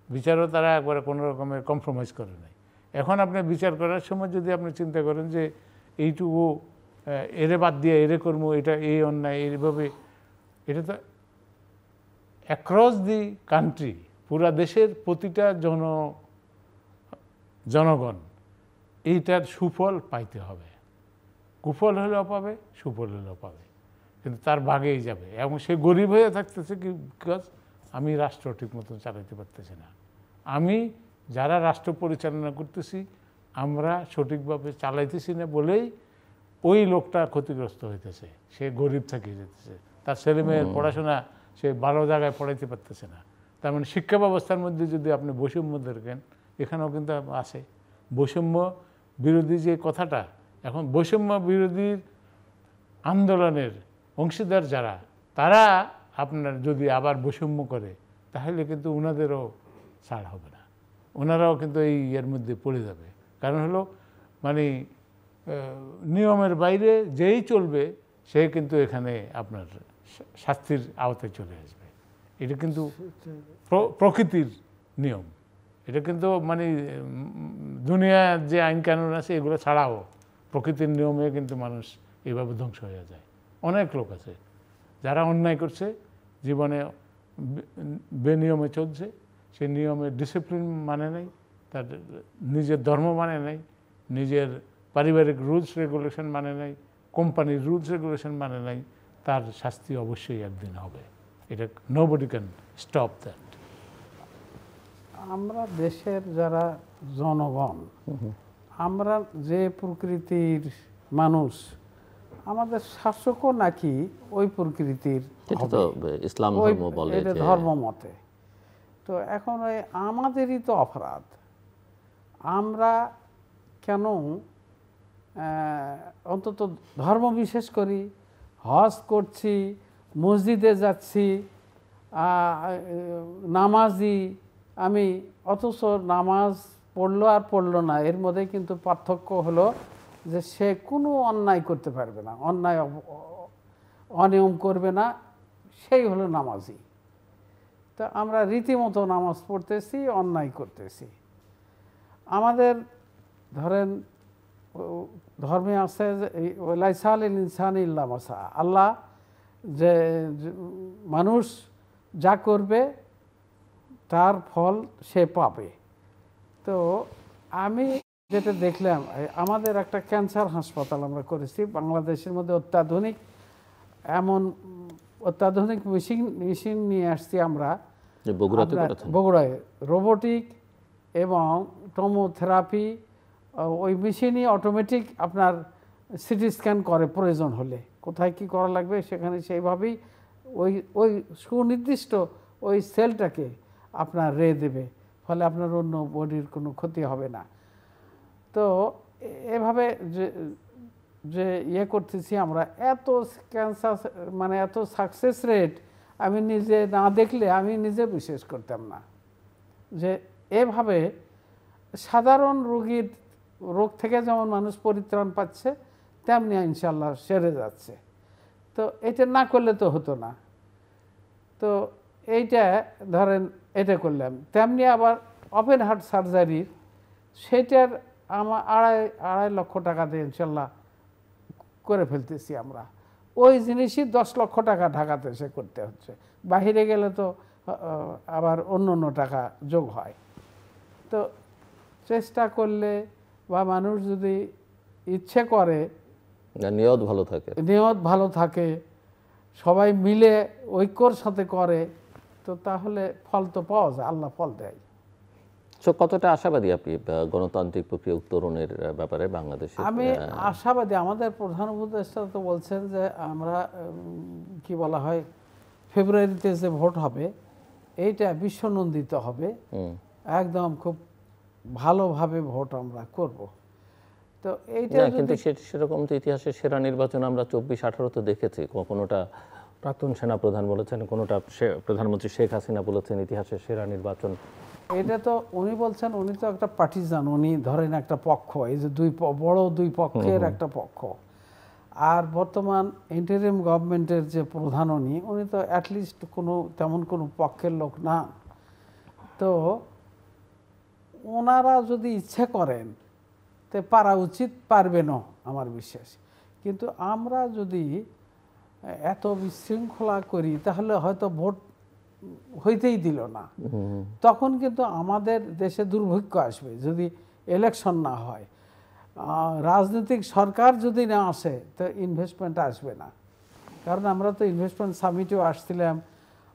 বিচারও তারা একবারে কোনো রকমের কম্প্রোমাইজ করে নাই। এখন আপনি বিচার করার সময় যদি আপনি চিন্তা করেন যে এইটুকু এরে বাদ দিয়ে এরে কর্ম, এটা এই অন্যায়, এইভাবে, এটা তো অ্যাক্রস দি কান্ট্রি, পুরা দেশের প্রতিটা জনগণ এইটার সুফল পাইতে হবে। কুফল হলেও পাবে, সুফল হলেও পাবে, কিন্তু তার ভাগেই যাবে। এবং সে গরিব হয়ে থাকতেছে কি, বিকজ আমি রাষ্ট্র ঠিক মতন চালাইতে পারতেছি না, আমি যারা রাষ্ট্র পরিচালনা করতেছি আমরা সঠিকভাবে চালাইতেছি না বলেই ওই লোকটা ক্ষতিগ্রস্ত হইতেছে, সে গরিব থাকিয়ে যেতেছে, তার ছেলেমেয়ের পড়াশোনা সে ভালো জায়গায় পড়াইতে পারতেছে না। তার মানে শিক্ষা ব্যবস্থার মধ্যে যদি আপনি বৈষম্য দেখেন, এখানেও কিন্তু আছে বৈষম্য বিরোধী যে কথাটা। এখন বৈষম্য বিরোধীর আন্দোলনের অংশীদার যারা, তারা আপনার যদি আবার বৈষম্য করে, তাহলে কিন্তু ওনাদেরও ছাড় হবে না, ওনারাও কিন্তু এই ইয়ের মধ্যে পড়ে যাবে। কারণ হলো নিয়মের বাইরে যেই চলবে সে কিন্তু এখানে আপনার শাস্তির আওতায় চলে আসবে। এটা কিন্তু প্রকৃতির নিয়ম। এটা কিন্তু দুনিয়ার যে আইন কানুন আছে এগুলো ছাড়াও প্রকৃতির নিয়মে কিন্তু মানুষ এইভাবে ধ্বংস হয়ে যায়। অনেক লোক আছে যারা অন্যায় করছে, জীবনে বেনিয়মে চলছে, সে নিয়মের ডিসিপ্লিন মানে নাই, তার নিজের ধর্ম মানে নাই, নিজের পারিবারিক রুলস রেগুলেশন মানে নাই, কোম্পানির রুলস রেগুলেশন মানে নাই, তার শাস্তি অবশ্যই একদিন হবে। এটা নোবডি ক্যান স্টপ দ্যাট। আমরা দেশের যারা জনগণ, আমরা যে প্রকৃতির মানুষ, আমাদের শাসকও নাকি ওই প্রকৃতির এটা তো ইসলাম ধর্ম বলে এটা যে ধর্ম মতে। তো এখন ওই আমাদেরই তো অপরাধ, আমরা কেন অন্তত ধর্ম বিশেষ করি, হজ করছি, মসজিদে যাচ্ছি, নামাজি আমি, অথচ নামাজ পড়লো আর পড়লো না, এর মধ্যে কিন্তু পার্থক্য হলো যে সে কোনো অন্যায় করতে পারবে না, অন্যায় অনিয়ম করবে না, সেই হলো নামাজি। তো আমরা রীতিমতো নামাজ পড়তেছি, অন্যায় করতেছি। আমাদের ধরেন ধর্মে আছে যে লাইসা লিল ইনসানি ইল্লা মা সা, আল্লাহ যে মানুষ যা করবে তার ফল সে পাবে। তো আমি যেটা দেখলাম, আমাদের একটা ক্যান্সার হাসপাতাল আমরা করেছি বাংলাদেশের মধ্যে, অত্যাধুনিক মেশিন নিয়ে আসছি আমরা বগুড়ায়, রোবোটিক এবং টোমোথেরাপি, ওই মেশিনই অটোমেটিক আপনার সিটি স্ক্যান করে প্রয়োজন হলে, কোথায় কি করা লাগবে সেখানে সেইভাবেই ওই সুনির্দিষ্ট ওই সেলটাকে আপনার দেবে, ফলে আপনার অন্য বডির কোনো ক্ষতি হবে না। তো এভাবে যে ইয়ে করতেছি আমরা, এত ক্যান্সার মানে এত সাকসেস রেট আমি নিজে না দেখলে আমি নিজে বিশ্বাস করতাম না যে এভাবে সাধারণ রোগীর রোগ থেকে যেমন মানুষ পরিত্রাণ পাচ্ছে তেমনি ইনশাল্লাহ সেরে যাচ্ছে। তো এটা না করলে তো হতো না। তো এইটা ধরেন এটা করলাম, তেমনি আবার ওপেন হার্ট সার্জারির সেটার আমার আড়াই লক্ষ টাকা দিয়ে ইনশাল্লাহ করে ফেলতেছি আমরা। ওই জিনিসই 10 লক্ষ টাকা ঢাকাতে এসে করতে হচ্ছে, বাহিরে গেলে তো আবার অন্য টাকা যোগ হয়। তো চেষ্টা করলে বা মানুষ যদি ইচ্ছে করে, নিয়ত ভালো থাকে, সবাই মিলে ঐক্যর সাথে করে, তো তাহলে ফল তো পাওয়া যায়, আল্লাহ ফল দেয়। কতটা আশাবাদী আপনি গণতান্ত্রিক প্রক্রিয়া উত্তরণের ব্যাপারে বাংলাদেশে? আমি আশাবাদী। আমাদের প্রধান উপদেষ্টা তো বলছেন যে আমরা কি বলা হয় ফেব্রুয়ারিতে যে ভোট হবে এইটা বিশ্বনন্দিত হবে, একদম খুব ভালোভাবে ভোট আমরা করব। তো এইটা কিন্তু সেরকম তো ইতিহাসে সেরা নির্বাচন আমরা 24-18 দেখেছি। কোনোটা প্রাক্তন সেনাপ্রধান বলেছেন, কোনোটা প্রধানমন্ত্রী শেখ হাসিনা বলেছেন ইতিহাসের সেরা নির্বাচন। এটা তো উনি বলছেন, উনি তো একটা পার্টিজান, উনি ধরেন একটা পক্ষ, এই যে বড় দুই পক্ষের একটা পক্ষ। আর বর্তমান ইন্টারিম গভর্নমেন্টের যে প্রধান উনি তো অ্যাটলিস্ট তেমন কোনো পক্ষের লোক না। তো ওনারা যদি ইচ্ছে করেন তো পারা উচিত, পারবেনও আমার বিশ্বাস। কিন্তু আমরা যদি এত বিশৃঙ্খলা করি তাহলে হয়তো ভোট হইতেই দিল না, তখন কিন্তু আমাদের দেশে দুর্ভিক্ষ আসবে যদি ইলেকশন না হয়। রাজনৈতিক সরকার যদি না আসে তো ইনভেস্টমেন্ট আসবে না। কারণ আমরা তো ইনভেস্টমেন্ট সামিটেও আসছিলাম,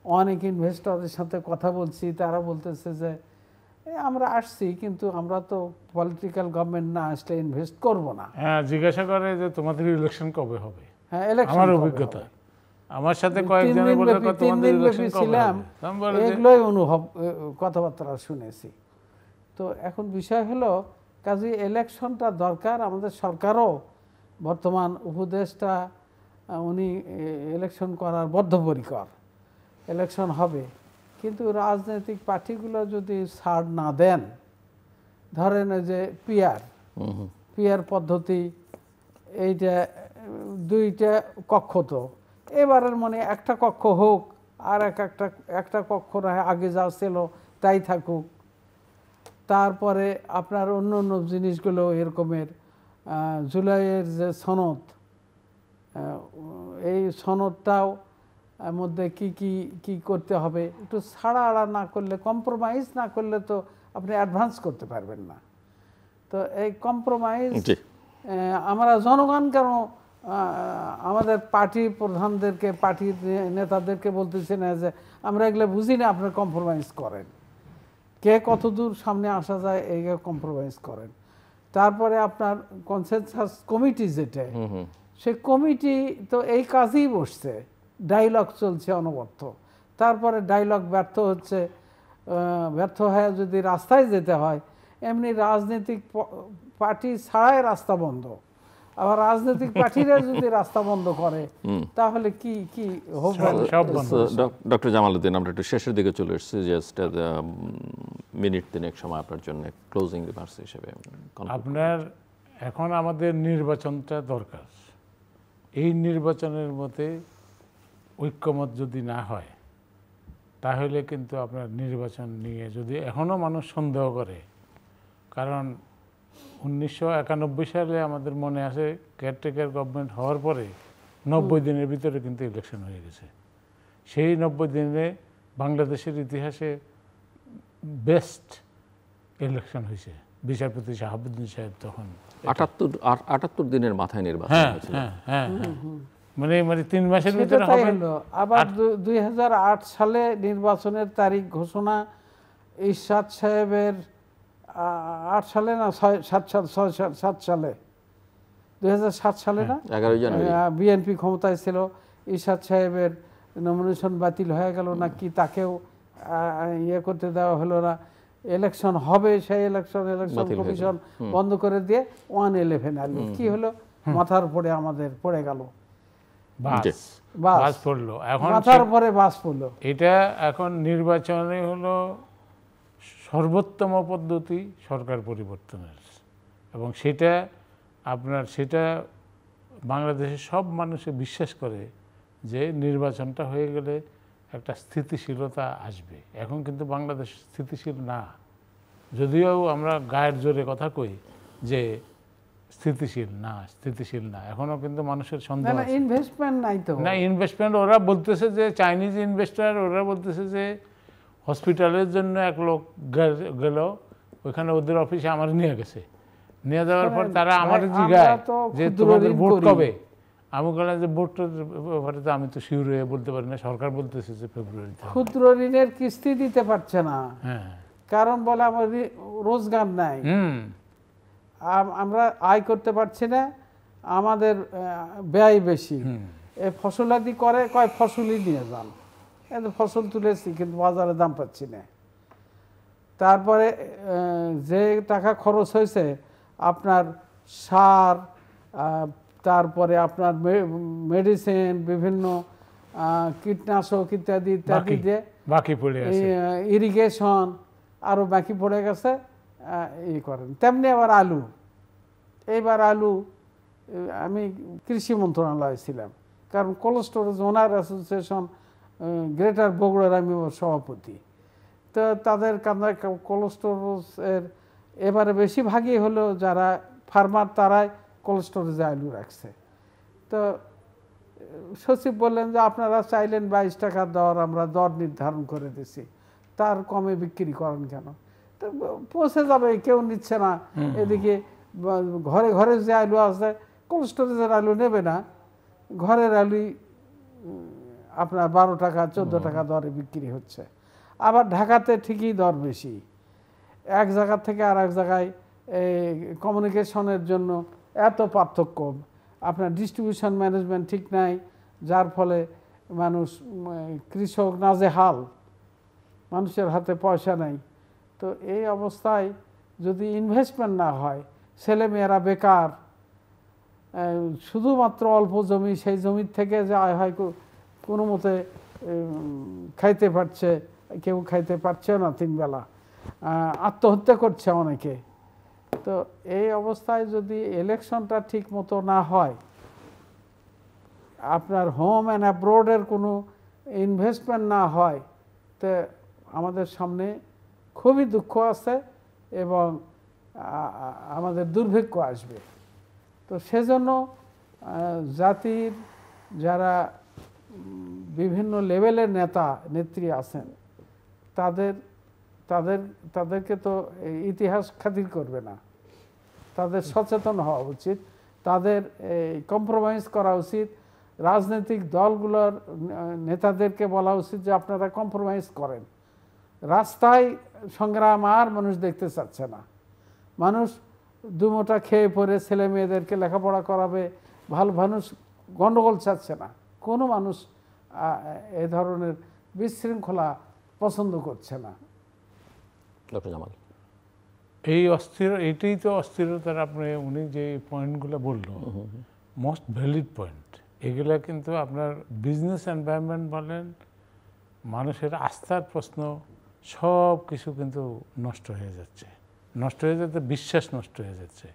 অনেক ইনভেস্টরদের সাথে কথা বলছি, তারা বলতেছে যে আমরা আসছি কিন্তু আমরা তো পলিটিক্যাল গভর্নমেন্ট না আসলে ইনভেস্ট করব না। হ্যাঁ, জিজ্ঞাসা করে যে তোমাদের ইলেকশন কবে হবে। হ্যাঁ, ইলেকশন আমার অভিজ্ঞতা, আমার সাথে কয়েকজনে বলে তোমাদের ইলেকশন কবে হবে, এগুলোই অনুভব কথাবার্তা শুনেছি। তো এখন বিষয় হলো কাজে ইলেকশনটা দরকার। আমাদের সরকারও বর্তমান উপদেষ্টা উনি ইলেকশন করার বদ্ধপরিকর, ইলেকশন হবে। কিন্তু রাজনৈতিক পার্টিগুলো যদি ছাড় না দেন, ধরেন যে পিয়ার পদ্ধতি, এইটা 2টা কক্ষ, তো এবারের মানে একটা কক্ষ হোক আর একটা কক্ষ আগে যা ছিল তাই থাকুক। তারপরে আপনার অন্য জিনিসগুলো এরকমের জুলাইয়ের যে সনদ, এই সনদটাও মধ্যে কি করতে হবে, একটু ছাড়া না করলে, কম্প্রোমাইজ না করলে তো আপনি অ্যাডভান্স করতে পারবেন না। তো এই কম্প্রোমাইজ আমরা জনগণ কেন আমাদের পার্টি প্রধানদেরকে, পার্টির নেতাদেরকে বলতেছি না যে আমরা এগুলো বুঝি না, আপনারা কম্প্রোমাইজ করেন, কে কতদূর সামনে আসা যায় এই কম্প্রোমাইজ করেন। তারপরে আপনার কনসেনসাস কমিটি যেটা, সেই কমিটি তো এই কাজেই বসছে, ডায়লগ চলছে অনবরত। তারপরে ডায়লগ ব্যর্থ হচ্ছে, ব্যর্থ হয়ে যদি রাস্তায় যেতে হয়, এমনি রাজনৈতিক পার্টি ছাড়াই রাস্তা বন্ধ। আবার রাজনৈতিক পার্টিরা যদি রাস্তা বন্ধ করে তাহলে কি কি হবে? ডক্টর জামালউদ্দিন, আমরা একটু শেষের দিকে চলে এসেছি, জাস্ট মিনিট তিনেক সময় আপনার জন্য ক্লোজিং রিমার্কস হিসেবে। আপনার এখন আমাদের নির্বাচনটা দরকার। এই নির্বাচনের মধ্যে ঐক্যমত যদি না হয় তাহলে কিন্তু আপনার নির্বাচন নিয়ে যদি এখনও মানুষ সন্দেহ করে, কারণ 1991 সালে আমাদের মনে আছে কেয়ারটেকার গভর্নমেন্ট হওয়ার পরে 90 দিনের ভিতরে কিন্তু ইলেকশন হয়ে গেছে। সেই 90 দিনে বাংলাদেশের ইতিহাসে বেস্ট ইলেকশন হয়েছে। বিচারপতি শাহাবুদ্দিন সাহেব তখন 78 দিনের মাথায় নির্বাচন হয়েছিল। হ্যাঁ, মানে 3 মাসের ভিতরে হবে। আবার 2008 সালে নির্বাচনের তারিখ ঘোষণা ইরশাদ সাহেবের 8 সালে না 7 সালে 2007 সালে না 11 জানুয়ারি বিএনপি ক্ষমতায় ছিল, ইরশাদ সাহেবের নমিনেশন বাতিল হয়ে গেল নাকি, তাকেও ইয়ে করতে দেওয়া হলো না। ইলেকশন হবে, সেই ইলেকশন কমিশন বন্ধ করে দিয়ে 111 আলো কি হলো, মাথার উপরে আমাদের পড়ে গেল, বাস পড়লো। এখন মাথার উপরে বাস পড়লো। এটা এখন নির্বাচনে হলো সর্বোত্তম পদ্ধতি সরকার পরিবর্তনের, এবং সেটা বাংলাদেশের সব মানুষে বিশ্বাস করে যে নির্বাচনটা হয়ে গেলে একটা স্থিতিশীলতা আসবে। এখন কিন্তু বাংলাদেশ স্থিতিশীল না, যদিও আমরা গায়ের জোরে কথা কই যে স্থিতিশীল না, এখনো কিন্তু মানুষের সন্দেহ আছে। ইনভেস্টমেন্ট নাই তো, না ইনভেস্টমেন্ট। ওরা বলতেছে যে চাইনিজ ইনভেস্টর, ওরা বলতেছে যে হসপিটালের জন্য এক লোক গেল ওইখানে, ওদের অফিসে আমার নিয়ে গেছে, নিয়ে যাওয়ার পর তারা আমার জিজ্ঞাসা যে তোমাদের ভোট কবে, আমি বললাম যে ভোটটার ব্যাপারে তো আমি তো শিওর হয়ে বলতে পারি না, সরকার বলতেছে যে ফেব্রুয়ারিতে। ক্ষুদ্র ঋণের কিস্তি দিতে পারছে না, কারণ বলে আমার রোজগার নাই, আমরা আয় করতে পারছি না, আমাদের ব্যয় বেশি। এই ফসলাদি করে কয় ফসলই নিয়ে যান, ফসল তুলেছি কিন্তু বাজারে দাম পাচ্ছি না। তারপরে যে টাকা খরচ হয়েছে আপনার সার, তারপরে আপনার মেডিসিন, বিভিন্ন কীটনাশক ইত্যাদি ইত্যাদি দিয়ে বাকি পড়ে আছে, ইরিগেশন আরও বাকি পড়ে গেছে, করেন। তেমনি আবার আলু, এইবার আলু আমি কৃষি মন্ত্রণালয়ে ছিলাম, কারণ কোল্ড স্টোরেজ ওনার অ্যাসোসিয়েশন গ্রেটার বগুড়ার আমি সভাপতি। তো তাদের কান্দায় কোল্ড স্টোরেজের এবারে বেশিরভাগই হলো যারা ফার্মার, তারাই কোল্ড স্টোরেজে আলু রাখছে। তো সচিব বললেন যে আপনারা চাইলেন 22 টাকা দর, আমরা দর নির্ধারণ করে দিছি, তার কমে বিক্রি করেন কেন? তো পৌঁছে যাবে, কেউ নিচ্ছে না। এদিকে ঘরে ঘরে যে আলু আছে, কোল্ড স্টোরেজের আলু নেবে না, ঘরের আলুই আপনার 12 টাকা 14 টাকা দরে বিক্রি হচ্ছে। আবার ঢাকাতে ঠিকই দর বেশি, এক জায়গা থেকে আর এক জায়গায় কমিউনিকেশনের জন্য এত পার্থক্য, আপনার ডিস্ট্রিবিউশন ম্যানেজমেন্ট ঠিক নাই, যার ফলে মানুষ, কৃষক নাজেহাল, মানুষের হাতে পয়সা নাই। তো এই অবস্থায় যদি ইনভেস্টমেন্ট না হয়, ছেলেমেয়েরা বেকার, শুধুমাত্র অল্প জমি, সেই জমির থেকে যে আয় হয় কোনো মতে খাইতে পারছে, কেউ খাইতে পারছে না, 3 বেলা আত্মহত্যা করছে অনেকে। তো এই অবস্থায় যদি ইলেকশনটা ঠিক মতো না হয়, আপনার হোম অ্যান্ড অ্যাব্রোডের কোনো ইনভেস্টমেন্ট না হয়, তো আমাদের সামনে খুবই দুঃখ আছে এবং আমাদের দুর্ভিক্ষ আসবে। তো সেজন্য জাতির যারা বিভিন্ন লেভেলের নেতা নেত্রী আছেন, তাদেরকে তো ইতিহাস খাতির করবে না, তাদের সচেতন হওয়া উচিত। তাদের কম্প্রোমাইজ করা উচিত। রাজনৈতিক দলগুলোর নেতাদেরকে বলা উচিত যে আপনারা কম্প্রোমাইজ করেন। রাস্তায় সংগ্রাম আর মানুষ দেখতে চাচ্ছে না। মানুষ দুমোটা খেয়ে পরে ছেলে মেয়েদেরকে লেখাপড়া করাবে, ভালো মানুষ গণ্ডগোল চাচ্ছে না। কোনো মানুষ এ ধরনের বিশৃঙ্খলা পছন্দ করছে না। ডক্টর জামাল, এটাই তো অস্থিরতার উনি যে পয়েন্টগুলো বললো মোস্ট ভ্যালিড পয়েন্ট। এগুলা কিন্তু আপনার বিজনেস এনভায়রনমেন্ট বলেন, মানুষের আস্থার প্রশ্ন, সব কিছু কিন্তু নষ্ট হয়ে যাচ্ছে। নষ্ট হয়ে যাচ্ছে, বিশ্বাস নষ্ট হয়ে যাচ্ছে।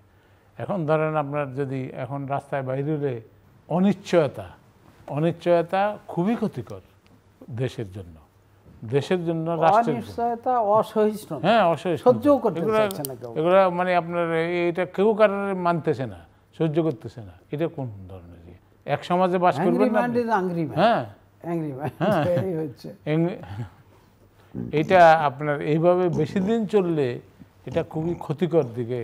এখন ধরেন আপনার যদি এখন রাস্তায় বাইরে হলে অনিশ্চয়তা খুবই ক্ষতিকর দেশের জন্য, রাষ্ট্রের অনিশ্চয়তা, অসহিষ্ণুতা, হ্যাঁ অসহিষ্ণুতা, সহ্য করতে চাচ্ছে না কেউ। এগুলা মানে আপনার এটা কেউ কারোর মানতেছে না, সহ্য করতেছে না। এটা কোন ধরনের এক সমাজে বাস করবেন না? হ্যাঁ, এটা আপনার এইভাবে বেশি দিন চললে এটা খুবই ক্ষতিকর দিকে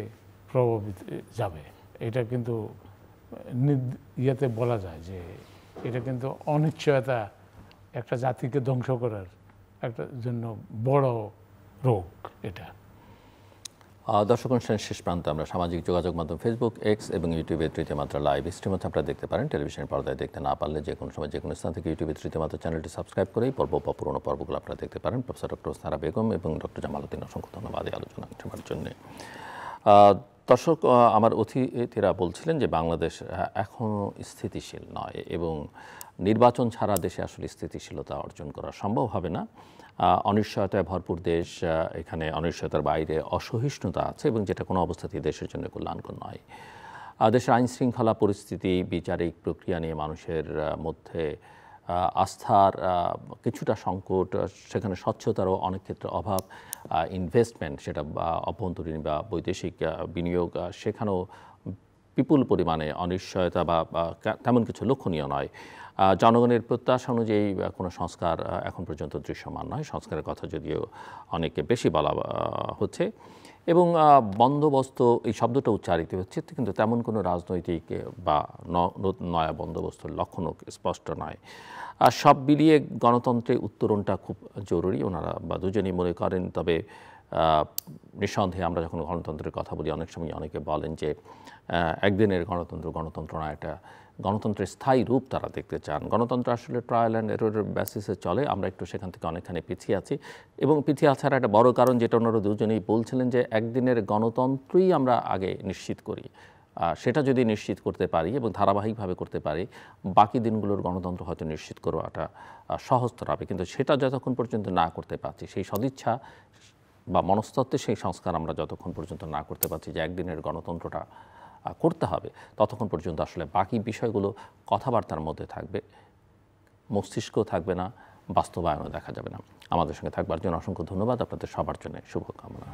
প্রভাবিত যাবে। এটা কিন্তু ইয়েতে বলা যায় যে এটা কিন্তু অনিশ্চয়তা একটা জাতিকে ধ্বংস করার একটা জন্য বড় রোগ এটা। দর্শক অনুষ্ঠানের শেষ প্রান্তে আমরা সামাজিক যোগাযোগ মাধ্যম ফেসবুক, এক্স এবং ইউটিউবে তৃতীয় মাত্রা লাইভ স্ট্রিম হচ্ছে আপনারা দেখতে পারেন। টেলিভিশনের পর্দায় দেখতে না পারলে যে কোনো সময় যে কোনো স্থান থেকে ইউটিউবে তৃতীয় মাত্রা চ্যানেলটি সাবস্ক্রাইব করেই পর্ব বা পুরোনো পর্বগুলো আপনারা দেখতে পারেন। প্রফেসর ডক্টর সারা বেগম এবং ডক্টর জামাল উদ্দিন, অসংখ্য ধন্যবাদ এই আলোচনা শোনার জন্য। দর্শক, আমার অতিথিরা বলছিলেন যে বাংলাদেশ এখনও স্থিতিশীল নয় এবং নির্বাচন ছাড়া দেশে আসলে স্থিতিশীলতা অর্জন করা সম্ভব হবে না। অনিশ্চয়তায় ভরপুর দেশ, এখানে অনিশ্চয়তার বাইরে অসহিষ্ণুতা আছে এবং যেটা কোনো অবস্থাতেই দেশের জন্য কল্যাণকর নয়। দেশের আইন শৃঙ্খলা পরিস্থিতি, বিচারিক প্রক্রিয়া নিয়ে মানুষের মধ্যে আস্থার কিছুটা সংকট, সেখানে স্বচ্ছতারও অনেক ক্ষেত্রে অভাব, ইনভেস্টমেন্ট সেটা অভ্যন্তরীণ বা বৈদেশিক বিনিয়োগ, সেখানেও বিপুল পরিমাণে অনিশ্চয়তা বা তেমন কিছু লক্ষণীয় নয়। জনগণের প্রত্যাশা অনুযায়ী কোনো সংস্কার এখন পর্যন্ত দৃশ্যমান নয়। সংস্কারের কথা যদিও অনেকে বেশি বলা হচ্ছে এবং বন্দোবস্ত এই শব্দটা উচ্চারিত হচ্ছে, কিন্তু তেমন কোনো রাজনৈতিক বা নয়া বন্দোবস্তের লক্ষণও স্পষ্ট নয়। আর সব মিলিয়ে গণতন্ত্রের উত্তরণটা খুব জরুরি ওনারা বা দুজনই মনে করেন। তবে নিঃসন্দেহে আমরা যখন গণতন্ত্রের কথা বলি অনেক সময় অনেকে বলেন যে একদিনের গণতন্ত্র না, একটা গণতন্ত্রের স্থায়ী রূপ তারা দেখতে চান। গণতন্ত্র আসলে ট্রায়াল অ্যান্ড এররের বেসিসে চলে, আমরা একটু সেখান থেকে অনেকখানি পিছিয়ে আছি এবং পিছিয়ে আসার একটা বড় কারণ যেটা ওনারা দুজনেই বলছিলেন যে একদিনের গণতন্ত্রই আমরা আগে নিশ্চিত করি। সেটা যদি নিশ্চিত করতে পারি এবং ধারাবাহিকভাবে করতে পারি, বাকি দিনগুলোর গণতন্ত্র হয়তো নিশ্চিত করাটা সহজতর হবে। কিন্তু সেটা যতক্ষণ পর্যন্ত না করতে পারছি, সেই সদিচ্ছা বা মনস্তত্ত্বে সেই সংস্কার আমরা যতক্ষণ পর্যন্ত না করতে পারছি যে একদিনের গণতন্ত্রটা করতে হবে, ততক্ষণ পর্যন্ত আসলে বাকি বিষয়গুলো কথাবার্তার মধ্যে থাকবে, মস্তিষ্ক থাকবে না, বাস্তবায়নও দেখা যাবে না। আমাদের সঙ্গে থাকবার জন্য অসংখ্য ধন্যবাদ। আপনাদের সবার জন্য শুভকামনা।